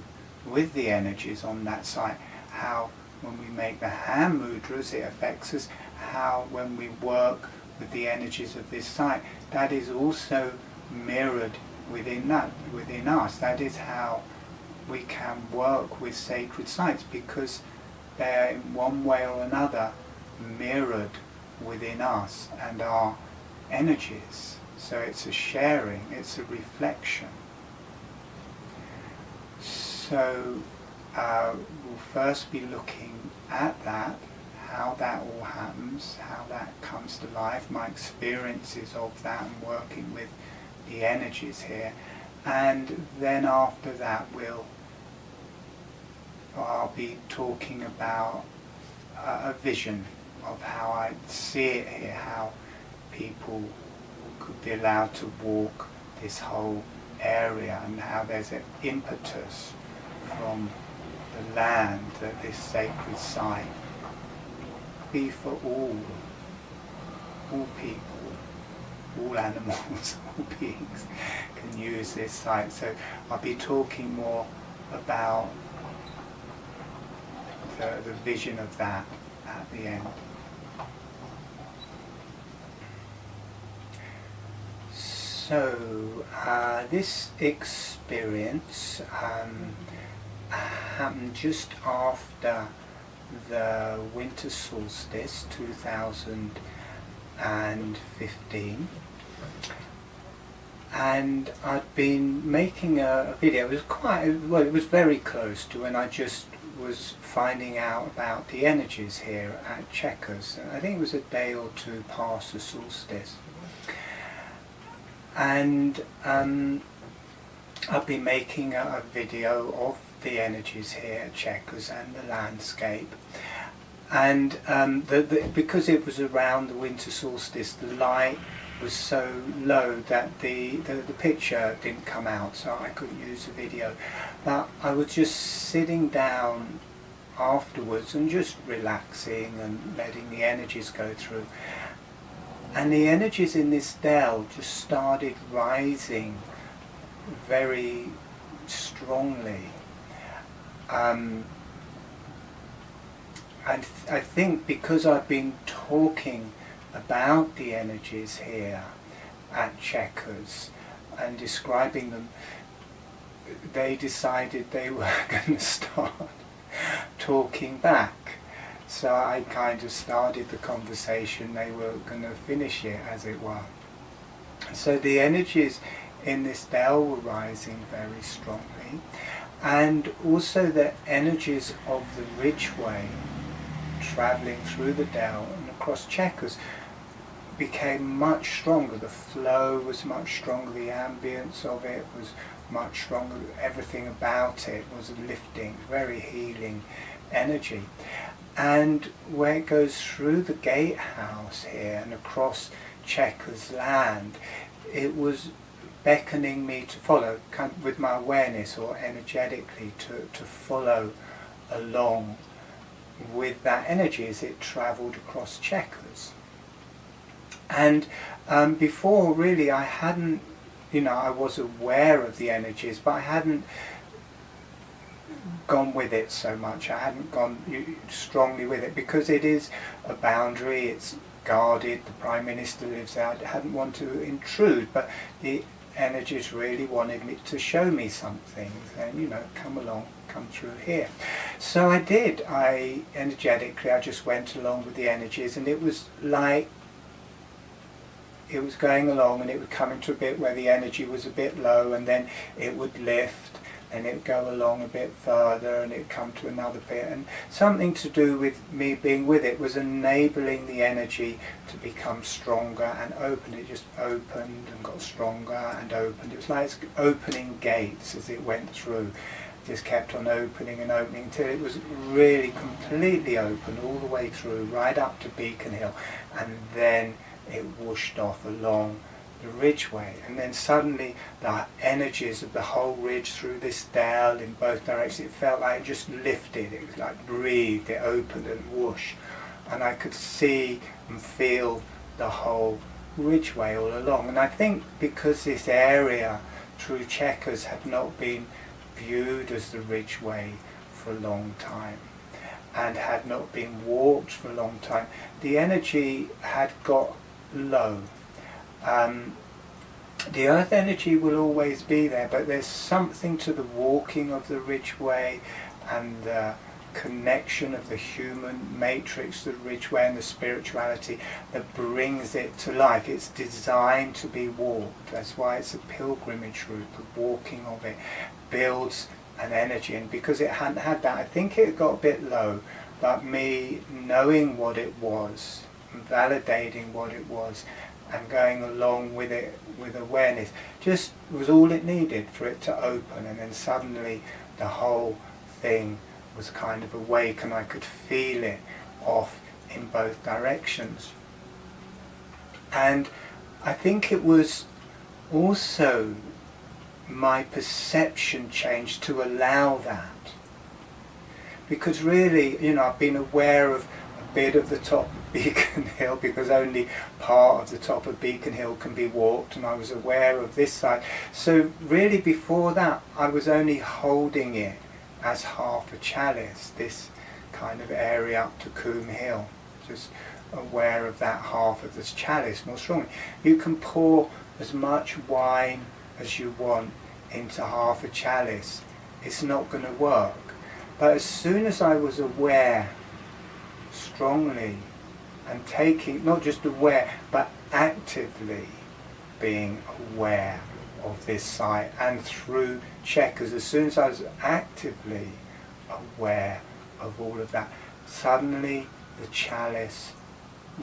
with the energies on that site, how when we make the hand mudras it affects us, how when we work with the energies of this site, that is also mirrored within us. That is how we can work with sacred sites, because they're in one way or another mirrored within us and our energies. So it's a sharing, it's a reflection. So we'll first be looking at that, how that all happens, how that comes to life, my experiences of that and working with the energies here. And then after that I'll be talking about a vision of how I see it here, how people could be allowed to walk this whole area and how there's an impetus from the land that this sacred site be for all people, all animals, all beings can use this site. So I'll be talking more about the vision of that at the end. So this experience happened just after the winter solstice 2015, and I'd been making a video. It was very close to when I just was finding out about the energies here at Chequers. I think it was a day or two past the solstice, and I've been making a video of the energies here at Chequers and the landscape, and because it was around the winter solstice, the light was so low that the picture didn't come out, so I couldn't use the video. But I was just sitting down afterwards and just relaxing and letting the energies go through, and the energies in this dell just started rising very strongly. And I think because I've been talking about the energies here at Chequers and describing them, they decided they were going to start talking back. So I kind of started the conversation, they were going to finish it, as it were. So the energies in this dell were rising very strongly, and also the energies of the ridgeway travelling through the dell and across Chequers became much stronger. The flow was much stronger, the ambience of it was much stronger, everything about it was lifting, very healing energy. And where it goes through the gatehouse here and across Chequers land, it was beckoning me to follow, kind of with my awareness or energetically to follow along with that energy as it travelled across Chequers. And before, really, I hadn't, I was aware of the energies, but I hadn't gone with it so much. I hadn't gone strongly with it because it is a boundary, it's guarded, the Prime Minister lives out. I hadn't wanted to intrude, but the energies really wanted me to show me something, and you know, come along, come through here. So I did. I just went along with the energies, and it was like it was going along, and it would come into a bit where the energy was a bit low, and then it would lift, and it would go along a bit further, and it would come to another bit, and something to do with me being with it was enabling the energy to become stronger and open. It just opened and got stronger and opened. It was like opening gates as it went through. It just kept on opening and opening until it was really completely open all the way through, right up to Beacon Hill, and then it whooshed off along the ridgeway, and then suddenly the energies of the whole ridge through this dale in both directions, it felt like it just lifted. It was like breathed, it opened and whoosh, and I could see and feel the whole ridgeway all along. And I think because this area through Chequers had not been viewed as the ridgeway for a long time and had not been walked for a long time, the energy had got low. The earth energy will always be there, but there's something to the walking of the ridgeway and the connection of the human matrix, the ridgeway, and the spirituality that brings it to life. It's designed to be walked. That's why it's a pilgrimage route. The walking of it builds an energy, and because it hadn't had that, I think it got a bit low. But me knowing what it was, validating what it was, and going along with it with awareness, just was all it needed for it to open. And then suddenly the whole thing was kind of awake, and I could feel it off in both directions. And I think it was also my perception changed to allow that, because really, you know, I've been aware of a bit of the top of Beacon Hill, because only part of the top of Beacon Hill can be walked, and I was aware of this side. So really before that I was only holding it as half a chalice, this kind of area up to Coombe Hill, just aware of that half of this chalice more strongly. You can pour as much wine as you want into half a chalice, it's not going to work. But as soon as I was aware strongly and taking, not just aware, but actively being aware of this site, and through Chequers, as soon as I was actively aware of all of that, suddenly the chalice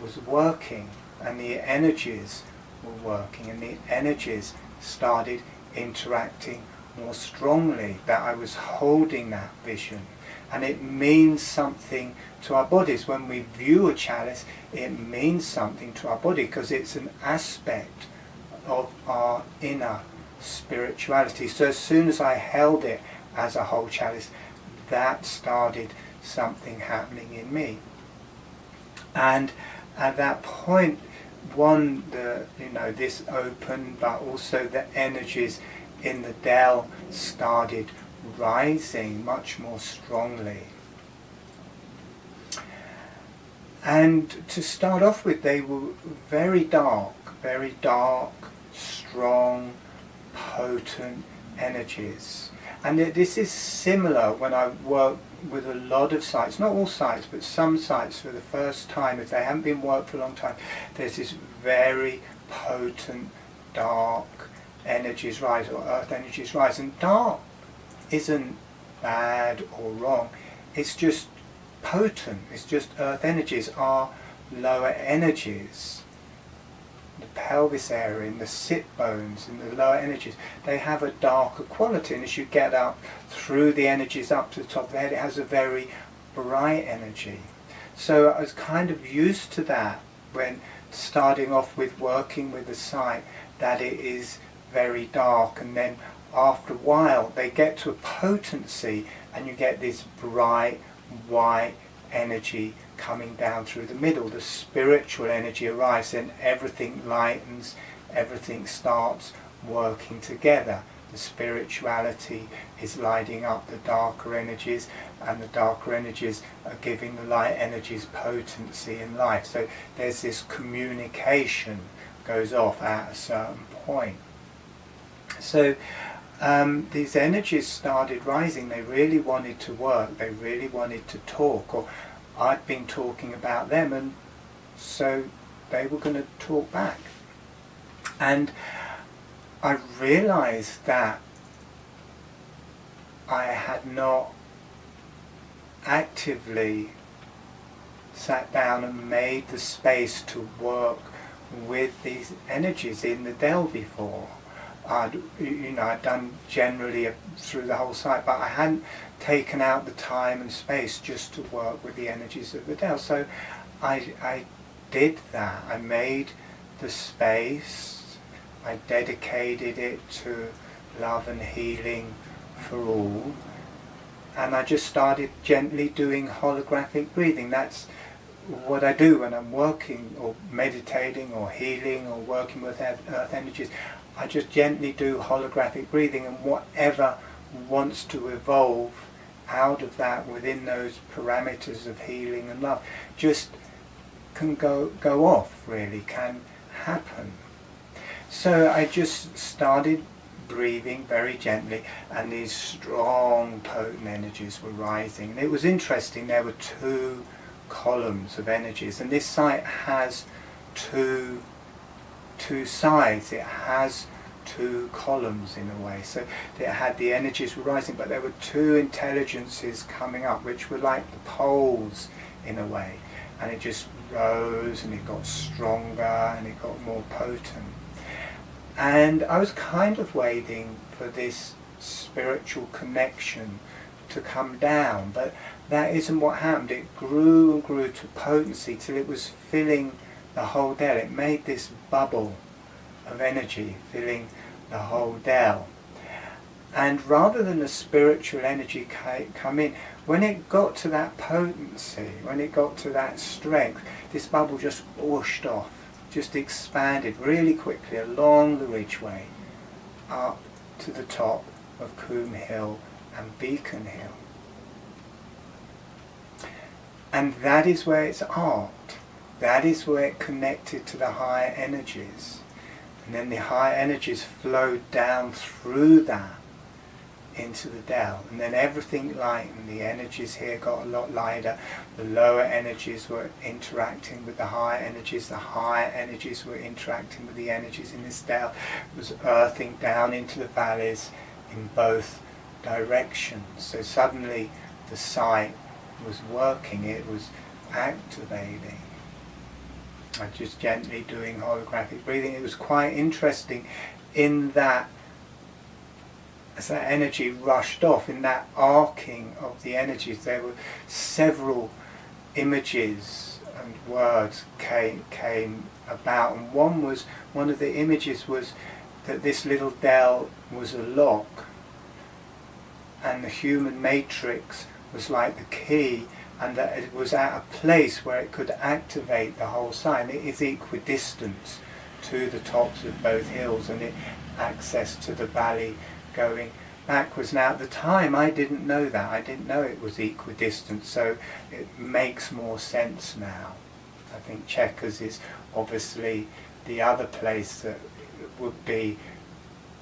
was working, and the energies were working, and the energies started interacting more strongly, that I was holding that vision. And it means something to our bodies. When we view a chalice, it means something to our body, because it's an aspect of our inner spirituality. So as soon as I held it as a whole chalice, that started something happening in me. And at that point, this opened, but also the energies in the dell started rising much more strongly. And to start off with, they were very dark, strong, potent energies. And this is similar when I work with a lot of sites, not all sites, but some sites for the first time, if they haven't been worked for a long time, there's this very potent, dark energies rise, or earth energies rise. And dark isn't bad or wrong, it's just potent, it's just earth energies are lower energies. The pelvis area and the sit bones and the lower energies, they have a darker quality, and as you get up through the energies up to the top of the head, it has a very bright energy. So I was kind of used to that when starting off with working with the site, that it is very dark, and then after a while they get to a potency and you get this bright white energy coming down through the middle. The spiritual energy arrives, and everything lightens, everything starts working together. the spirituality is lighting up the darker energies, and the darker energies are giving the light energies potency in life. So there's this communication goes off at a certain point. So these energies started rising. They really wanted to work, they really wanted to talk, or I'd been talking about them, and so they were going to talk back. And I realized that I had not actively sat down and made the space to work with these energies in the Dell before. I'd done generally through the whole site, but I hadn't taken out the time and space just to work with the energies of the Dell. So I did that. I made the space, I dedicated it to love and healing for all, and I just started gently doing holographic breathing. That's what I do when I'm working or meditating or healing or working with earth energies. I just gently do holographic breathing, and whatever wants to evolve out of that within those parameters of healing and love just can go off, really, can happen. So I just started breathing very gently, and these strong, potent energies were rising. And it was interesting, there were two columns of energies, and this site has two sides. It has two columns in a way. So it had the energies were rising, but there were two intelligences coming up, which were like the poles in a way. And it just rose, and it got stronger, and it got more potent. And I was kind of waiting for this spiritual connection to come down, but that isn't what happened. It grew and grew to potency till it was filling the whole Dell. It made this bubble of energy filling the whole Dell. And rather than the spiritual energy come in, when it got to that potency, when it got to that strength, this bubble just whooshed off, just expanded really quickly along the ridgeway up to the top of Coombe Hill and Beacon Hill. And that is where it's art. That is where it connected to the higher energies. And then the higher energies flowed down through that into the Dell. And then everything lightened. The energies here got a lot lighter. The lower energies were interacting with the higher energies. The higher energies were interacting with the energies in this Dell. It was earthing down into the valleys in both directions. So suddenly the site was working. It was activating. I just gently doing holographic breathing. It was quite interesting in that as that energy rushed off, in that arcing of the energies, there were several images and words came about, and one of the images was that this little Dell was a lock, and the human matrix was like the key, and that it was at a place where it could activate the whole site. It is equidistant to the tops of both hills, and it access to the valley going backwards. Now at the time I didn't know that. I didn't know it was equidistant, so it makes more sense now. I think Chequers is obviously the other place that would be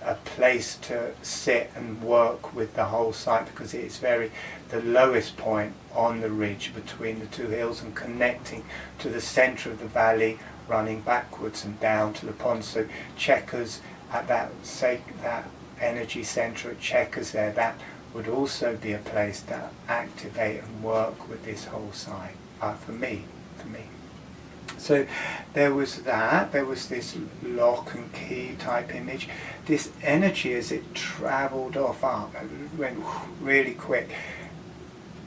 a place to sit and work with the whole site, because it is the lowest point on the ridge between the two hills and connecting to the centre of the valley, running backwards and down to the pond. So Chequers at that energy centre at Chequers there, that would also be a place to activate and work with this whole site, for me. So there was that, there was this lock and key type image. This energy, as it travelled off up, it went really quick.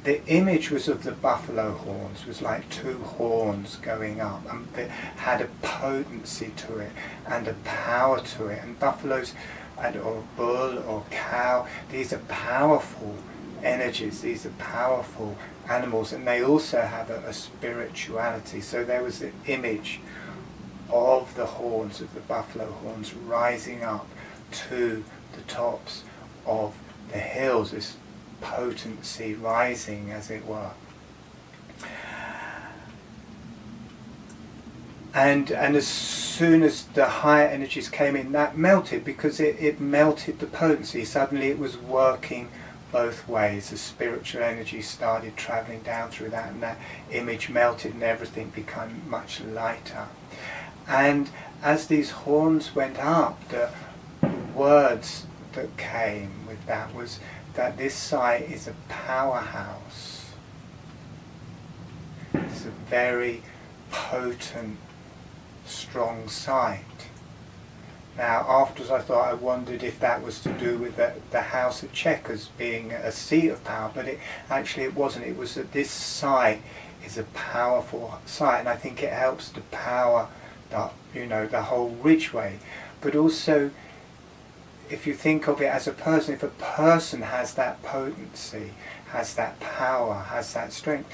The image was of the buffalo horns, was like two horns going up, and it had a potency to it and a power to it. And buffaloes, or bull or cow, these are powerful energies, these are powerful animals, and they also have a spirituality. So there was the image of the horns, of the buffalo horns, rising up to the tops of the hills, this potency rising, as it were. And as soon as the higher energies came in, that melted, because it melted the potency. Suddenly it was working both ways. The spiritual energy started travelling down through that, and that image melted and everything became much lighter. And as these horns went up, the words that came with that was that this site is a powerhouse. It's a very potent, strong site. Now, afterwards I thought, I wondered if that was to do with the house of Chequers being a seat of power, but it wasn't. It was that this site is a powerful site, and I think it helps to power the whole ridgeway. But also, if you think of it as a person, if a person has that potency, has that power, has that strength,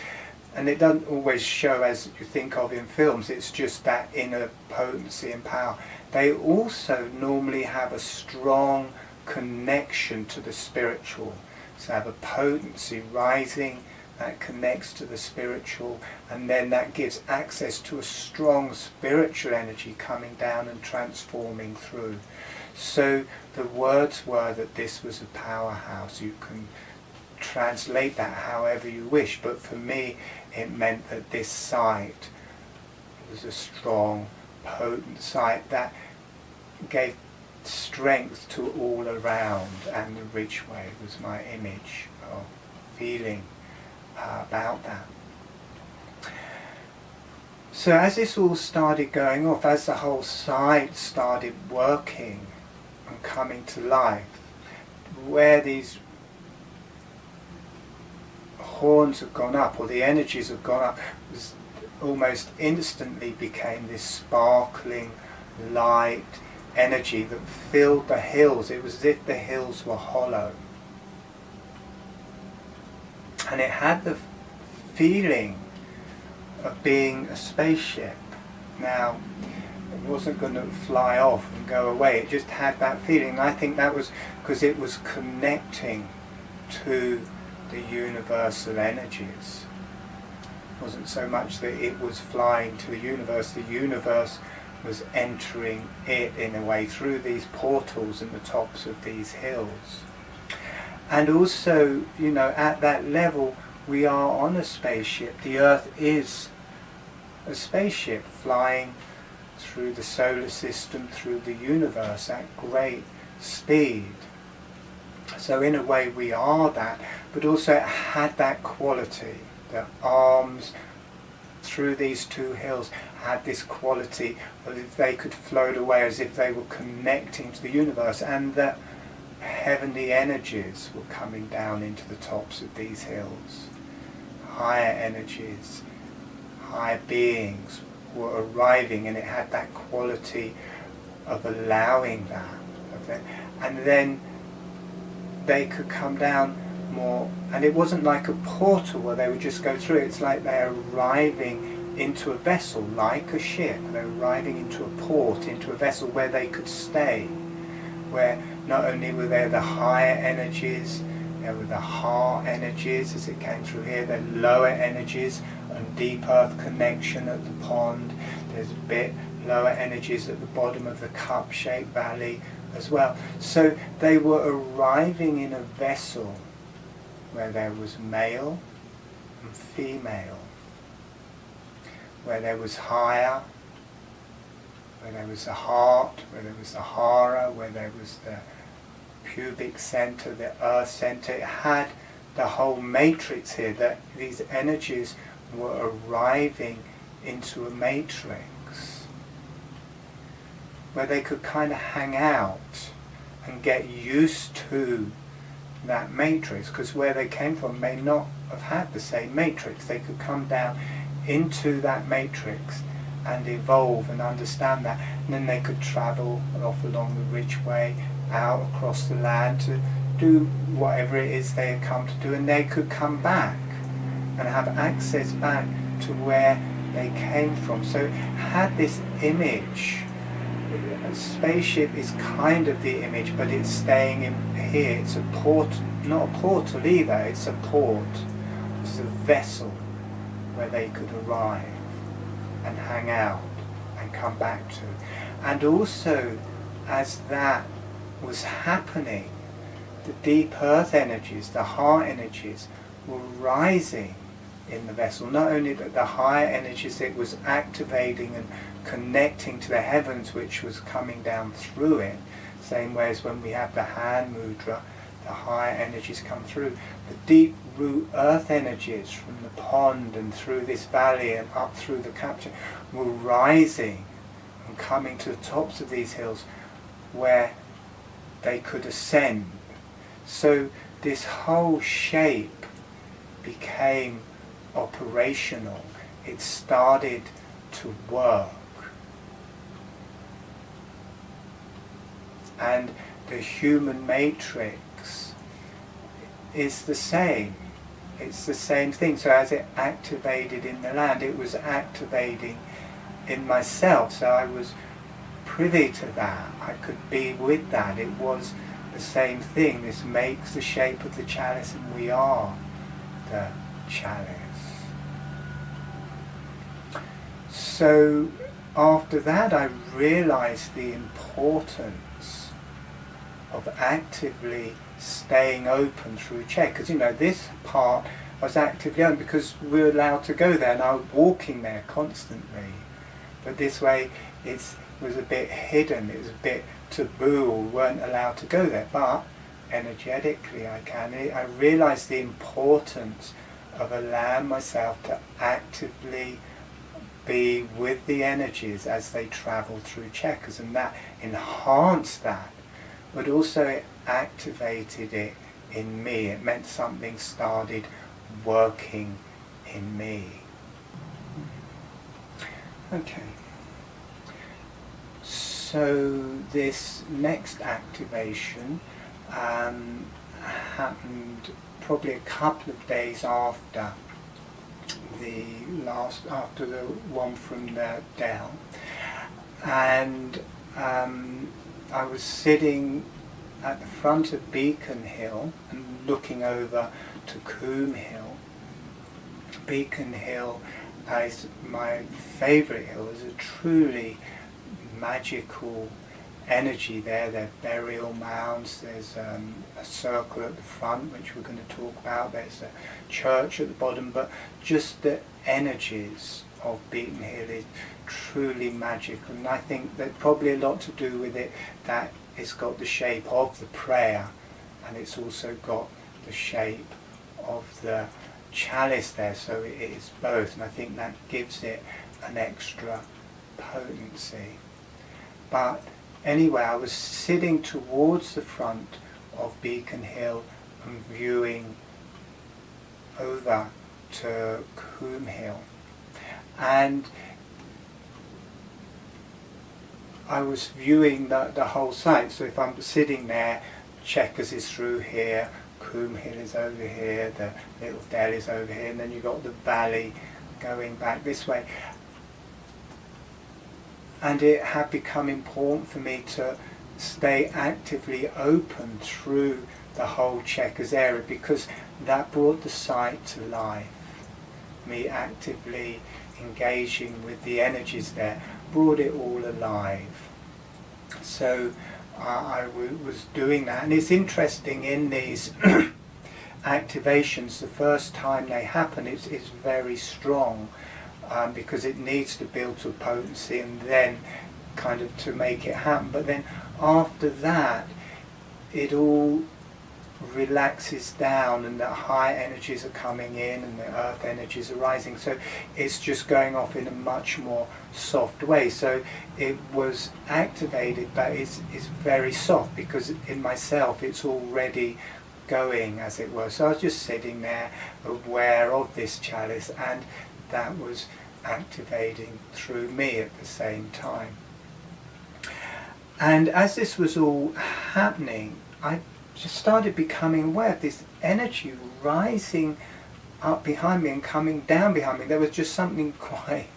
and it doesn't always show as you think of in films, it's just that inner potency and power. They also normally have a strong connection to the spiritual. So have a potency rising that connects to the spiritual, and then that gives access to a strong spiritual energy coming down and transforming through. So the words were that this was a powerhouse. You can translate that however you wish, but for me it meant that this site was a strong, potent site that gave strength to all around, and the ridgeway was my image of feeling about that. So as this all started going off, as the whole site started working and coming to life, where these horns have gone up, or the energies have gone up, was almost instantly became this sparkling light energy that filled the hills. It was as if the hills were hollow, and it had the feeling of being a spaceship. Now, it wasn't going to fly off and go away, it just had that feeling, and I think that was because it was connecting to the universal energies. It wasn't so much that it was flying to the universe was entering it in a way through these portals in the tops of these hills. And also, at that level, we are on a spaceship. The Earth is a spaceship flying through the solar system, through the universe at great speed. So in a way we are that, but also it had that quality. The arms through these two hills had this quality of if they could float away, as if they were connecting to the universe, and that heavenly energies were coming down into the tops of these hills. Higher energies, higher beings were arriving, and it had that quality of allowing that. And then they could come down more, and it wasn't like a portal where they would just go through. It's like they're arriving into a vessel, like a ship. They're arriving into a port, into a vessel where they could stay, where not only were there the higher energies, there were the heart energies as it came through here, the lower energies and deep earth connection at the pond. There's a bit lower energies at the bottom of the cup-shaped valley as well. So they were arriving in a vessel where there was male and female, where there was higher, where there was the heart, where there was the hara, where there was the pubic center, the earth center. It had the whole matrix here, that these energies were arriving into a matrix where they could kind of hang out and get used to that matrix, because where they came from may not have had the same matrix. They could come down into that matrix and evolve and understand that, and then they could travel off along the ridgeway out across the land to do whatever it is they had come to do, and they could come back and have access back to where they came from. So it had this image a spaceship is kind of the image, but it's staying in here. It's a port, not a portal either, it's a port. It's a vessel where they could arrive and hang out and come back to. And also, as that was happening, the deep earth energies, the heart energies, were rising in the vessel. Not only that the higher energies it was activating and connecting to the heavens, which was coming down through it, same way as when we have the hand mudra, the higher energies come through. The deep root earth energies from the pond and through this valley and up through the capture were rising and coming to the tops of these hills where they could ascend. So this whole shape became operational. It started to work. And the human matrix is the same. It's the same thing. So as it activated in the land, it was activating in myself. So I was privy to that. I could be with that. It was the same thing. This makes the shape of the chalice, and we are the chalice. So after that I realized the importance of actively staying open through Chequers. You know, this part I was actively open because we were allowed to go there and I was walking there constantly. But this way it was a bit hidden, it was a bit taboo, or we weren't allowed to go there. But energetically I realised the importance of allowing myself to actively be with the energies as they travel through Chequers, and that enhanced that, but also it activated it in me. It meant something started working in me. Okay. So this next activation happened probably a couple of days after after the one from the Dell, and I was sitting at the front of Beacon Hill and looking over to Coombe Hill. Beacon Hill is my favourite hill. It's a truly magical energy there. There are burial mounds, there's a circle at the front which we're going to talk about, there's a church at the bottom, but just the energies of Beacon Hill is truly magical, and I think there's probably a lot to do with it that it's got the shape of the prayer and it's also got the shape of the chalice there, so it is both, and I think that gives it an extra potency. But anyway, I was sitting towards the front of Beacon Hill and viewing over to Coombe Hill, and I was viewing the whole site. So if I'm sitting there, Chequers is through here, Coombe Hill is over here, the little dell is over here, and then you've got the valley going back this way. And it had become important for me to stay actively open through the whole Chequers area, because that brought the site to life. Me actively engaging with the energies there brought it all alive. So I was doing that, and it's interesting in these activations, the first time they happen it's very strong, because it needs to build to potency and then kind of to make it happen. But then after that it all relaxes down and the high energies are coming in and the earth energies are rising, so it's just going off in a much more soft way. So it was activated, but it's very soft because in myself it's already going, as it were. So I was just sitting there aware of this chalice, and that was activating through me at the same time. And as this was all happening, I just started becoming aware of this energy rising up behind me and coming down behind me. There was just something quite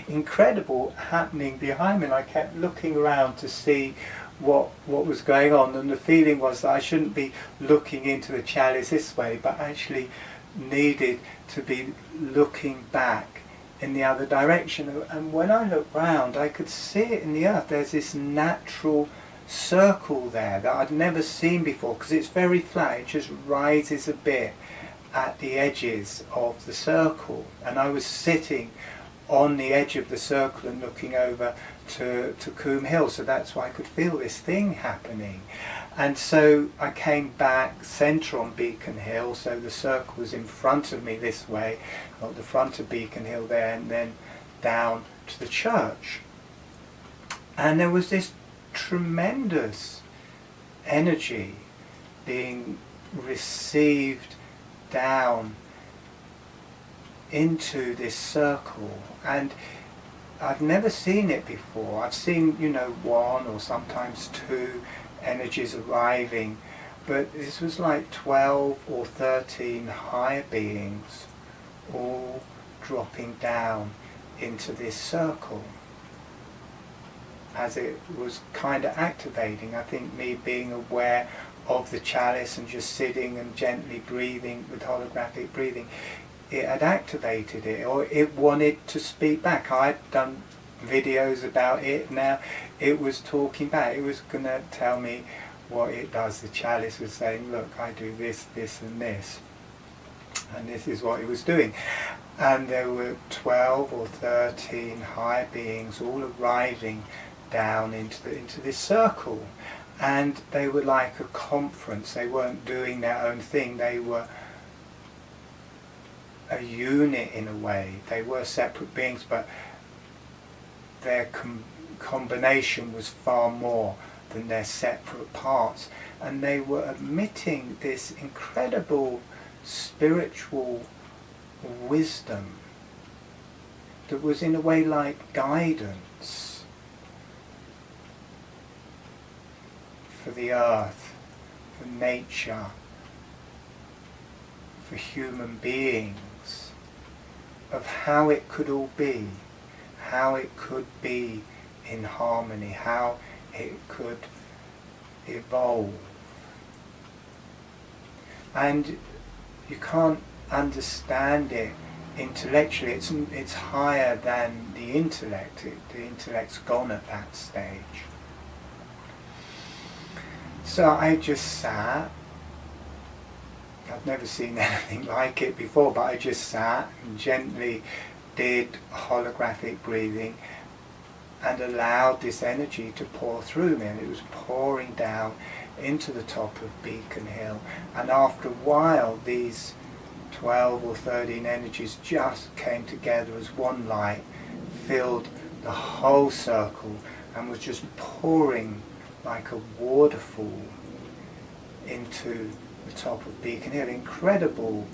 incredible happening behind me, and I kept looking around to see what was going on, and the feeling was that I shouldn't be looking into the chalice this way, but actually needed to be looking back in the other direction. And when I looked round, I could see it in the earth. There's this natural circle there that I'd never seen before, because it's very flat. It just rises a bit at the edges of the circle, and I was sitting on the edge of the circle and looking over to Coombe Hill, so that's why I could feel this thing happening. And so I came back centre on Beacon Hill, so the circle was in front of me this way, not the front of Beacon Hill there, and then down to the church. And there was this tremendous energy being received down into this circle, and I've never seen it before. I've seen, one or sometimes two energies arriving, but this was like 12 or 13 higher beings all dropping down into this circle as it was kind of activating. I think me being aware of the chalice and just sitting and gently breathing with holographic breathing, it had activated it, or it wanted to speak back. I'd done videos about it. Now it was talking back. It was going to tell me what it does. The chalice was saying, look, I do this, this and this, and this is what it was doing. And there were 12 or 13 higher beings all arriving down into this circle, and they were like a conference. They weren't doing their own thing. They were a unit in a way. They were separate beings, but their combination was far more than their separate parts, and they were emitting this incredible spiritual wisdom that was in a way like guidance for the earth, for nature, for human beings, of how it could all be, how it could be in harmony, how it could evolve. And you can't understand it intellectually. It's higher than the intellect. The intellect's gone at that stage. So I just sat. I've never seen anything like it before, but I just sat and gently did holographic breathing and allowed this energy to pour through me, and it was pouring down into the top of Beacon Hill. And after a while, these 12 or 13 energies just came together as one light, filled the whole circle, and was just pouring like a waterfall into the top of Beacon Hill. Incredible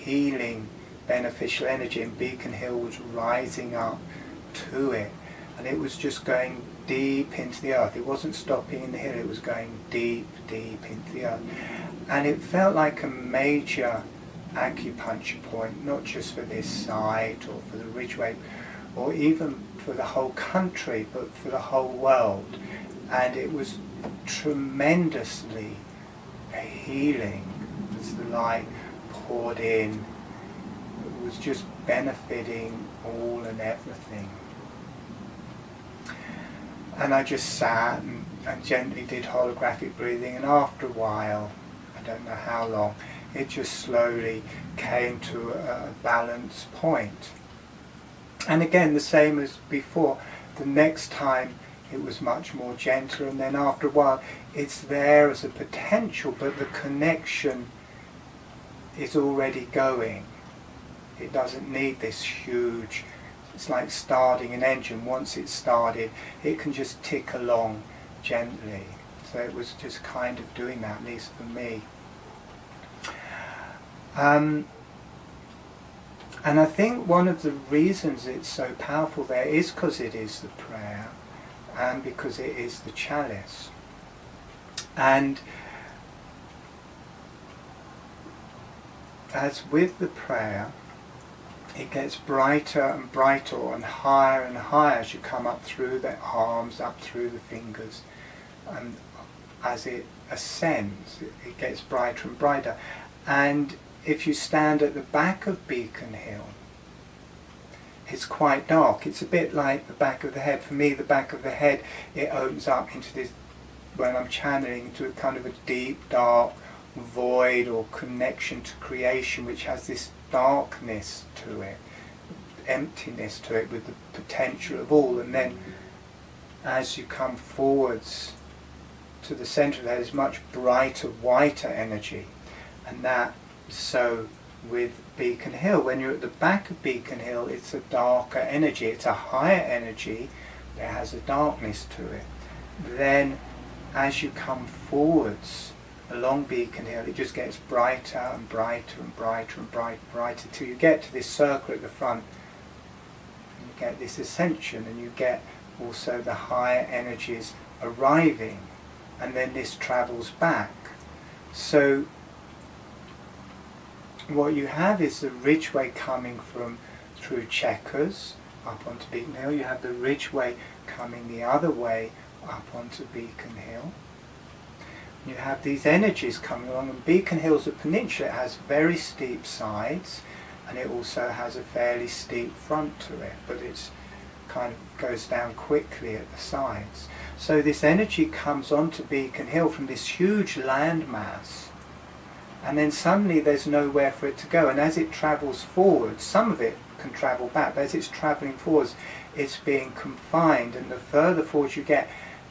healing, beneficial energy, and Beacon Hill was rising up to it, and it was just going deep into the earth. It wasn't stopping in the hill, it was going deep, deep into the earth. And it felt like a major acupuncture point, not just for this site or for the Ridgeway, or even for the whole country, but for the whole world. And it was tremendously healing as the light poured in. It was just benefiting all and everything. And I just sat and gently did holographic breathing, and after a while, I don't know how long, it just slowly came to a balance point. And again, the same as before, the next time it was much more gentle, and then after a while it's there as a potential, but the connection is already going. It doesn't need this huge, it's like starting an engine. Once it's started, it can just tick along gently. So it was just kind of doing that, at least for me. And I think one of the reasons it's so powerful there is because it is the prayer, and because it is the chalice. And as with the prayer, it gets brighter and brighter and higher as you come up through the arms, up through the fingers, and as it ascends, it gets brighter and brighter. And if you stand at the back of Beacon Hill, it's quite dark. It's a bit like the back of the head. For me, the back of the head, it opens up into this, when I'm channeling, into a kind of a deep, dark void or connection to creation, which has this darkness to it, emptiness to it, with the potential of all. And then as you come forwards to the centre, there is much brighter, whiter energy. And that is so with Beacon Hill. When you're at the back of Beacon Hill, it's a darker energy, it's a higher energy, but it has a darkness to it. Then as you come forwards along Beacon Hill, it just gets brighter and brighter and brighter and brighter till you get to this circle at the front, and you get this ascension, and you get also the higher energies arriving, and then this travels back. So what you have is the ridgeway coming through Chequers up onto Beacon Hill. You have the ridgeway coming the other way up onto Beacon Hill. You have these energies coming along, and Beacon Hill's a peninsula. It has very steep sides, and it also has a fairly steep front to it, but it's kind of goes down quickly at the sides. So this energy comes onto Beacon Hill from this huge landmass, and then suddenly there's nowhere for it to go, and as it travels forward, some of it can travel back, but as it's travelling forwards, it's being confined, and the further forward you get,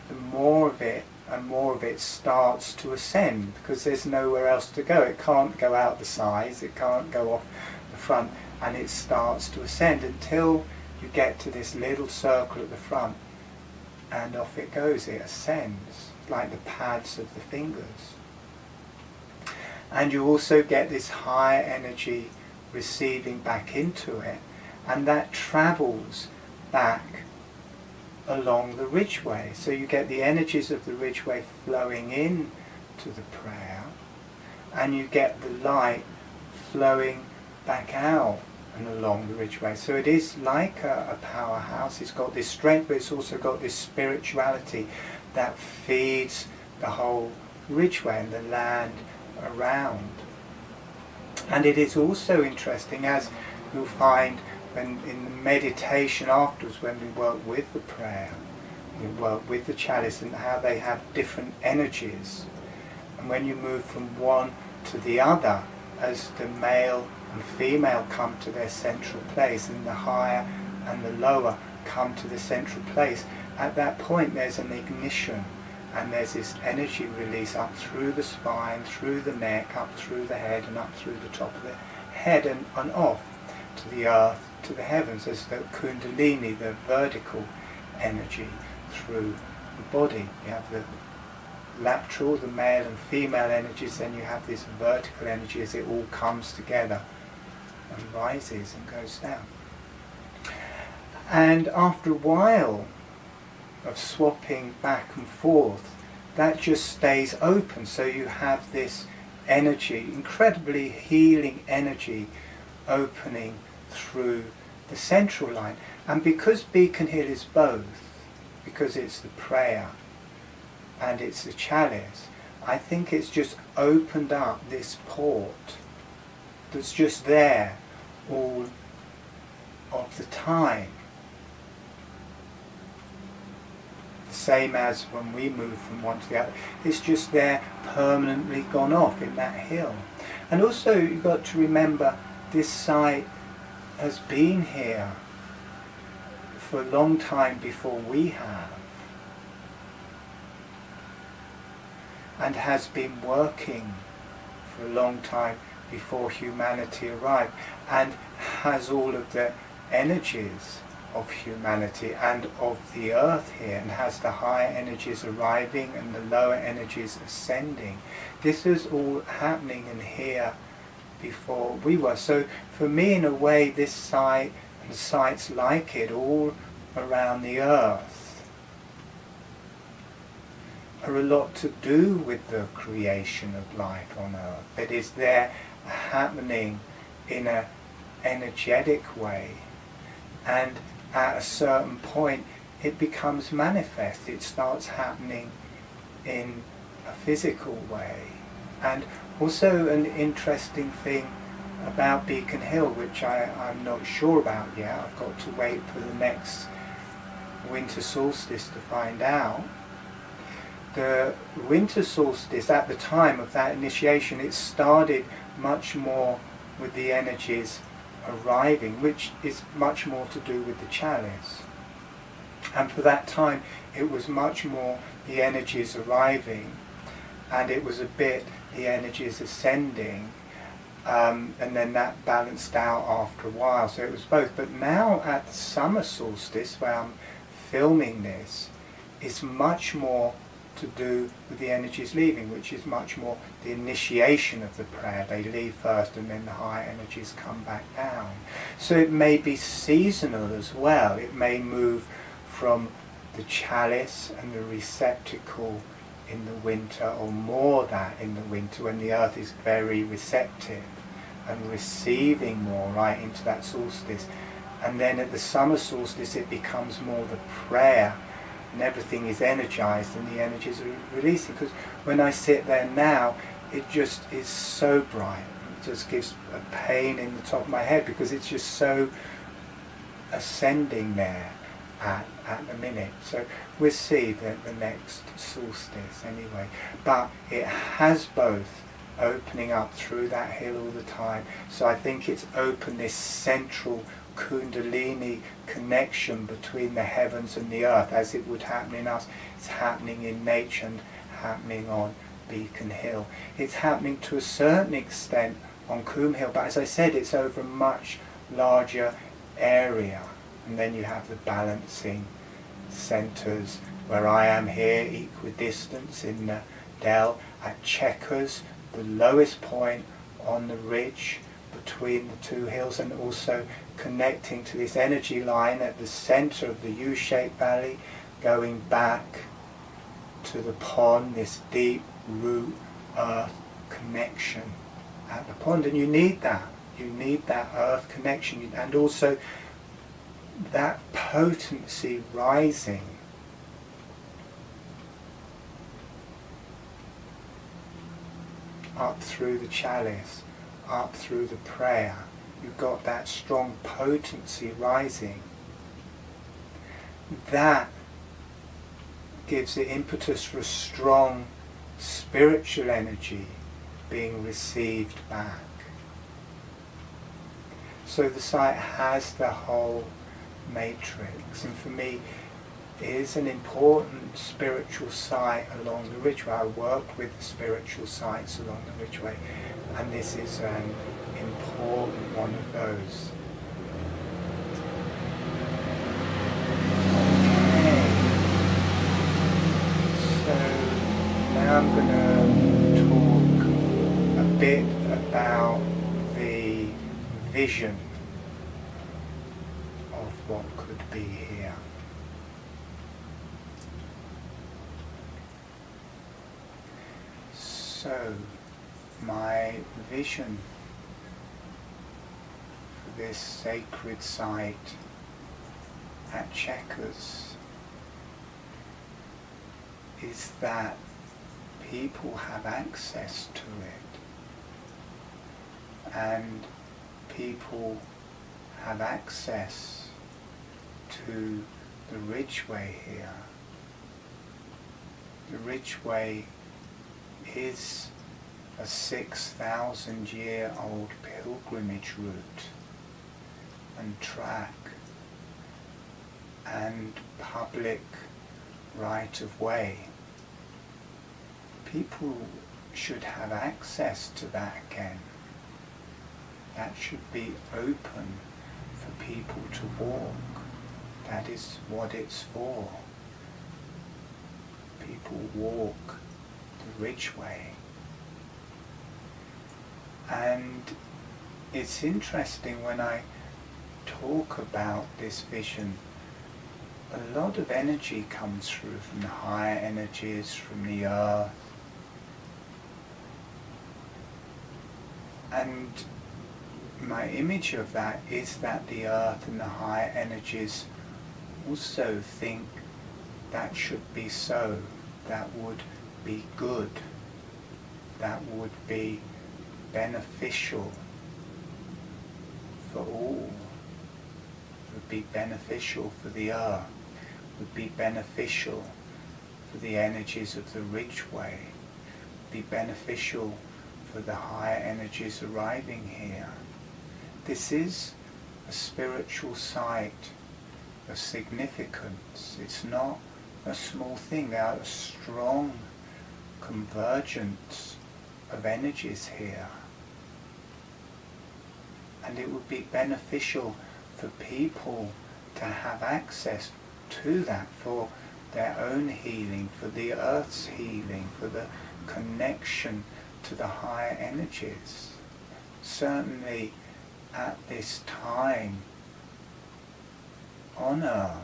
the more of it and more of it starts to ascend, because there's nowhere else to go. It can't go out the sides, it can't go off the front, and it starts to ascend until you get to this little circle at the front, and off it goes. It ascends like the pads of the fingers. And you also get this higher energy receiving back into it, and that travels back along the ridgeway. So you get the energies of the ridgeway flowing in to the prayer, and you get the light flowing back out and along the ridgeway. So it is like a powerhouse. It's got this strength, but it's also got this spirituality that feeds the whole ridgeway and the land around. And it is also interesting, as you'll find when in the meditation afterwards, when we work with the prayer, we work with the chalice, and how they have different energies. And when you move from one to the other, as the male and female come to their central place, and the higher and the lower come to the central place, at that point there's an ignition, and there's this energy release up through the spine, through the neck, up through the head, and up through the top of the head, and off to the earth, to the heavens, as the kundalini, the vertical energy through the body. You have the lateral, the male and female energies, then you have this vertical energy as it all comes together and rises and goes down. And after a while of swapping back and forth, that just stays open. So you have this energy, incredibly healing energy, opening through the central line. And because Beacon Hill is both, because it's the prayer and it's the chalice, I think it's just opened up this port that's just there all of the time. The same as when we move from one to the other. It's just there, permanently gone off in that hill. And also you've got to remember, this site has been here for a long time before we have, and has been working for a long time before humanity arrived, and has all of the energies of humanity and of the earth here, and has the higher energies arriving and the lower energies ascending. This is all happening in here before we were. So for me, in a way, this site and sites like it all around the earth are a lot to do with the creation of life on earth. It is there happening in an energetic way, and at a certain point it becomes manifest. It starts happening in a physical way. And also an interesting thing about Beacon Hill, which I'm not sure about yet, I've got to wait for the next winter solstice to find out. The winter solstice, at the time of that initiation, it started much more with the energies arriving, which is much more to do with the chalice. And for that time it was much more the energies arriving, and it was a bit the energies ascending, and then that balanced out after a while, so it was both. But now at the summer solstice, where I'm filming this, it's much more to do with the energies leaving, which is much more the initiation of the prayer. They leave first and then the high energies come back down. So it may be seasonal as well. It may move from the chalice and the receptacle in the winter, or more that in the winter when the earth is very receptive and receiving more, right into that solstice. And then at the summer solstice it becomes more the prayer, and everything is energized and the energies are releasing. Because when I sit there now, it just is so bright. It just gives a pain in the top of my head, because it's just so ascending there at the minute. So we'll see the next solstice anyway. But it has both opening up through that hill all the time. So I think it's opened this central Kundalini connection between the heavens and the earth, as it would happen in us. It's happening in nature and happening on Beacon Hill. It's happening to a certain extent on Coombe Hill, but as I said, it's over a much larger area. And then you have the balancing centres, where I am here, equidistant in the dell at Chequers, the lowest point on the ridge between the two hills, and also connecting to this energy line at the centre of the U-shaped valley, going back to the pond, this deep root earth connection at the pond. And you need that earth connection, and also that potency rising up through the chalice, up through the prayer. You've got that strong potency rising. That gives the impetus for a strong spiritual energy being received back. So the site has the whole matrix, and for me it is an important spiritual site along the Ridgeway. I work with the spiritual sites along the Ridgeway, and this is an important one of those. Okay, so now I'm going to talk a bit about the vision of what could be here. So, my vision for this sacred site at Chequers is that people have access to it, and people have access to the Ridgeway here. The Ridgeway is a 6,000-year-old pilgrimage route and track and public right-of-way. People should have access to that again. That should be open for people to walk. That is what it's for. People walk the Ridgeway. And it's interesting when I talk about this vision, a lot of energy comes through from the higher energies, from the earth. And my image of that is that the earth and the higher energies also think that should be so, that would be good, that would be beneficial for all, would be beneficial for the earth, would be beneficial for the energies of the Ridgeway, be beneficial for the higher energies arriving here. This is a spiritual site of significance. It's not a small thing. There are a strong convergence of energies here. And it would be beneficial for people to have access to that for their own healing, for the earth's healing, for the connection to the higher energies. Certainly at this time on earth,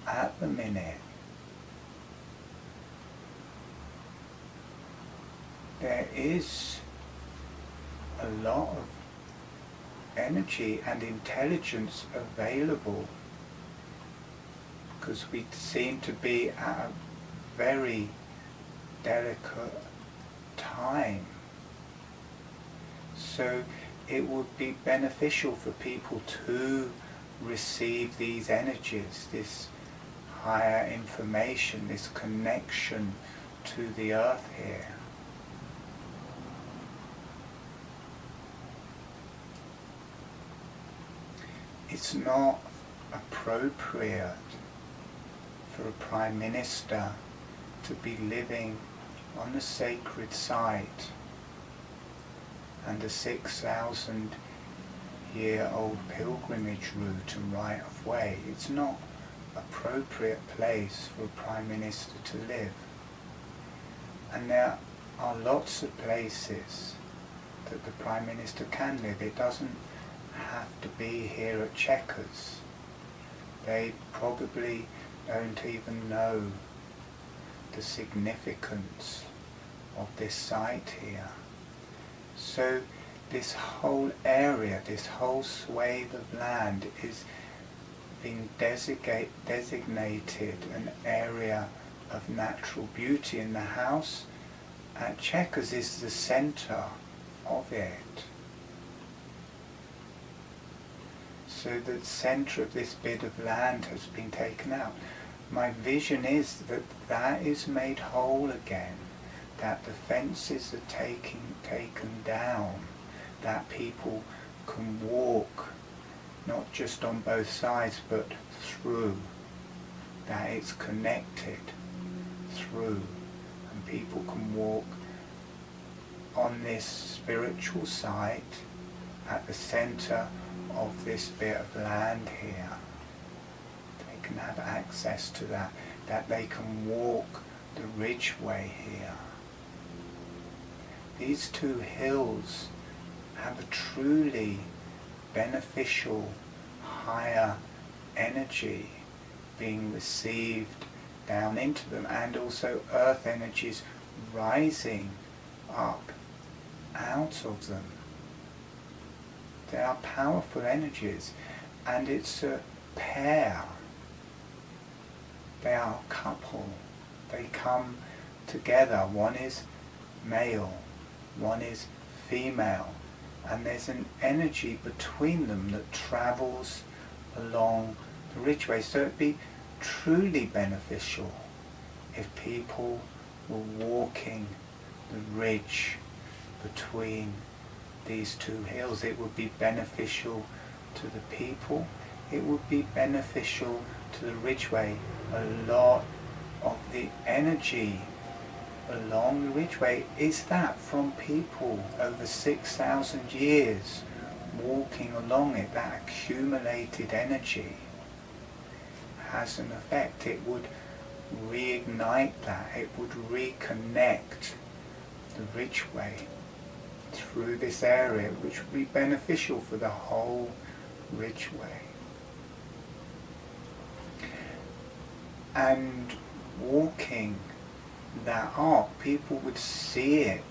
at the minute, there is a lot of energy and intelligence available, because we seem to be at a very delicate time. So it would be beneficial for people to receive these energies, this higher information, this connection to the earth here. It's not appropriate for a Prime Minister to be living on a sacred site and a 6,000-year-old pilgrimage route and right of way. It's not an appropriate place for a Prime Minister to live. And there are lots of places that the Prime Minister can live. It doesn't have to be here at Chequers. They probably don't even know the significance of this site here. So this whole area, this whole swathe of land is being designated an area of natural beauty, and the house at Chequers is the centre of it. So the centre of this bit of land has been taken out. My vision is that that is made whole again, that the fences are taken down, that people can walk not just on both sides but through, that it's connected through, and people can walk on this spiritual site at the centre of this bit of land here. They can have access to that, that they can walk the Ridgeway here. These two hills have a truly beneficial higher energy being received down into them, and also earth energies rising up out of them. They are powerful energies, and it's a pair. They are a couple. They come together. One is male, one is female, and there's an energy between them that travels along the Ridgeway. So it'd be truly beneficial if people were walking the ridge between these two hills. It would be beneficial to the people. It would be beneficial to the Ridgeway. A lot of the energy along the Ridgeway is that from people over 6,000 years walking along it. That accumulated energy has an effect. It would reignite that. It would reconnect the Ridgeway through this area, which would be beneficial for the whole Ridgeway. And walking that arc, people would see it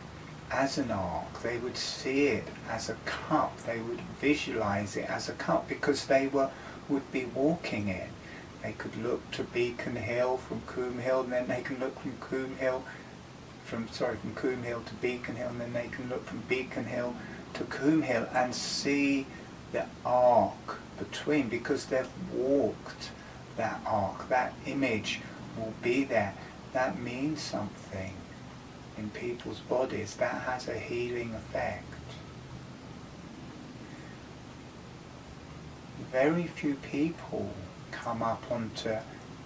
as an ark. They would see it as a cup. They would visualize it as a cup because they would be walking it. They could look to Beacon Hill from Coombe Hill, and then they can look from Coombe Hill to Beacon Hill, and then they can look from Beacon Hill to Coombe Hill and see the ark between, because they've walked that ark. That image will be there. That means something in people's bodies. That has a healing effect. Very few people come up onto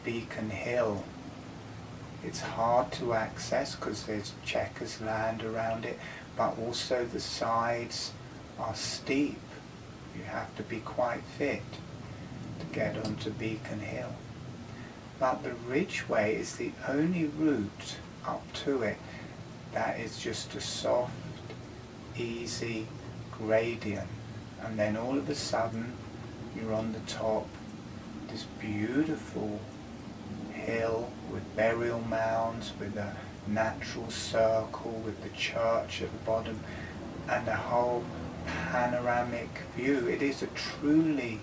Beacon Hill. It's hard to access because there's Chequers land around it, but also the sides are steep. You have to be quite fit to get onto Beacon Hill. But the Ridgeway is the only route up to it that is just a soft, easy gradient. And then all of a sudden you're on the top, this beautiful hill with burial mounds, with a natural circle, with the church at the bottom, and a whole panoramic view. It is a truly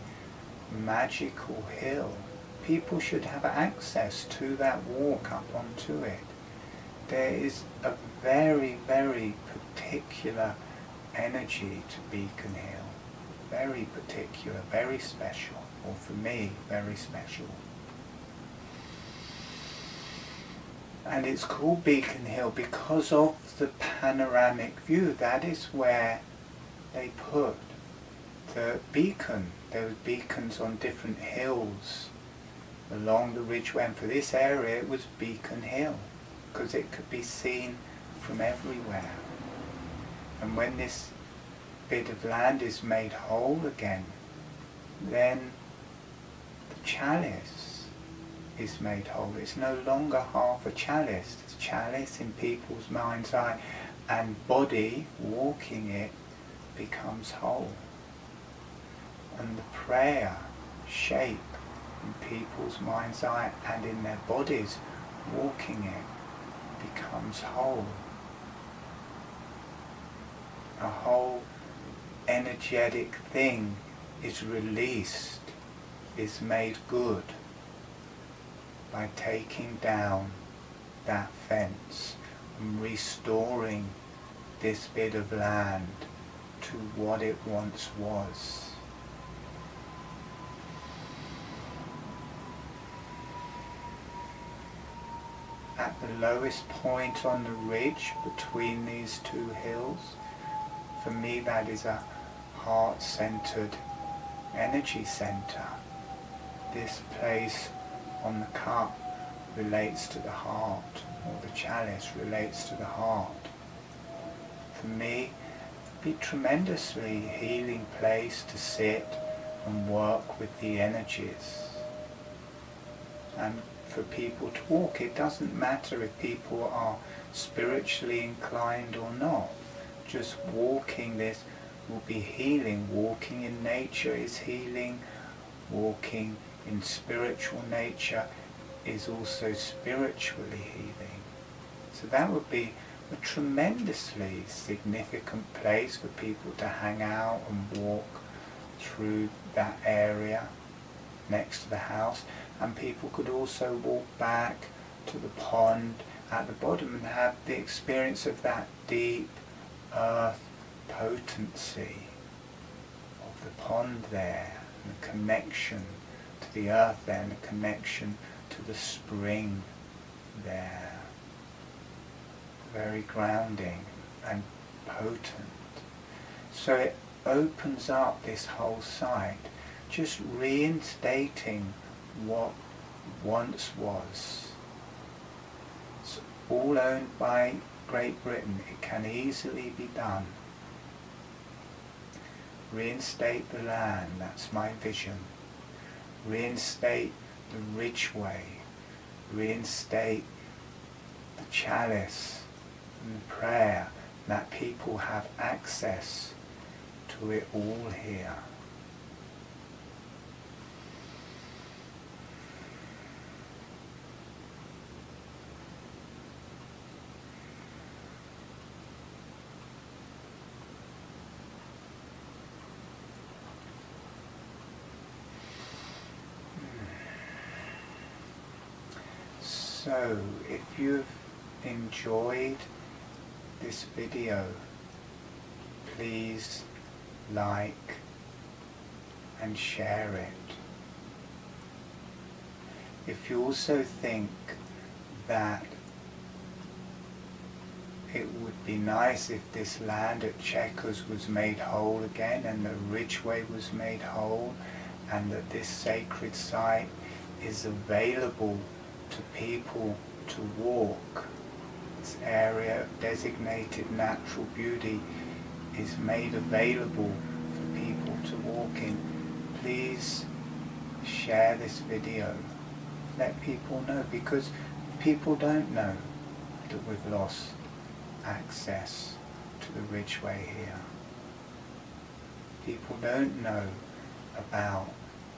magical hill. People should have access to that walk up onto it. There is a very, very particular energy to Beacon Hill. Very particular, very special, or for me, very special. And it's called Beacon Hill because of the panoramic view. That is where they put the beacon. There were beacons on different hills along the Ridgeway, and for this area it was Beacon Hill because it could be seen from everywhere. And when this bit of land is made whole again, then the chalice is made whole. It's no longer half a chalice. It's chalice in people's mind's eye, and body walking it becomes whole. And the prayer shape in people's mind's eye and in their bodies walking it becomes whole. A whole energetic thing is released, is made good by taking down that fence and restoring this bit of land to what it once was. At the lowest point on the ridge between these two hills, for me that is a heart-centered energy center. This place on the cup relates to the heart, or the chalice relates to the heart. For me, it'd be a tremendously healing place to sit and work with the energies. And for people to walk, it doesn't matter if people are spiritually inclined or not. Just walking this will be healing. Walking in nature is healing. Walking in spiritual nature is also spiritually healing. So that would be a tremendously significant place for people to hang out and walk through that area next to the house. And people could also walk back to the pond at the bottom and have the experience of that deep earth potency of the pond there, and the connection to the earth there, and the connection to the spring there. Very grounding and potent. So it opens up this whole site, just reinstating what once was. It's all owned by Great Britain. It can easily be done. Reinstate the land, that's my vision. Reinstate the Ridgeway. Reinstate the chalice and prayer, that people have access to it all here. So, if you've enjoyed this video, please like and share it. If you also think that it would be nice if this land at Chequers was made whole again, and the Ridgeway was made whole, and that this sacred site is available to people to walk, this area of designated natural beauty is made available for people to walk in, please share this video. Let people know, because people don't know that we've lost access to the Ridgeway here. People don't know about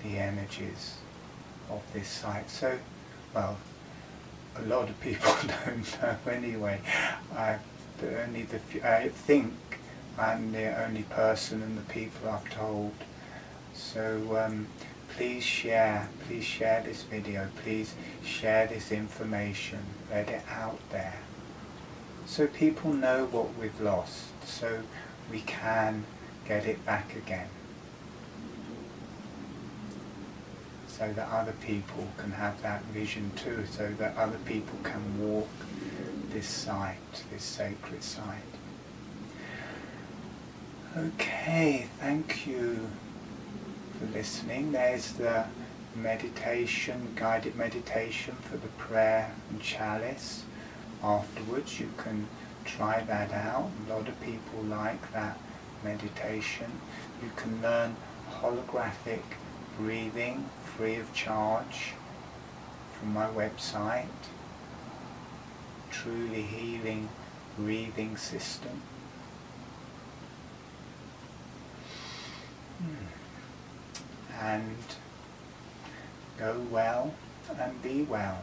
the energies of this site. So, well, a lot of people don't know anyway. I think I'm the only person and the people I've told. So please share this video, please share this information, let it out there, so people know what we've lost, so we can get it back again, so that other people can have that vision too, so that other people can walk this site, this sacred site. Okay, thank you for listening. There's the meditation, guided meditation for the prayer and chalice. Afterwards you can try that out. A lot of people like that meditation. You can learn holographic breathing free of charge from my website. Truly healing breathing system. And go well and be well.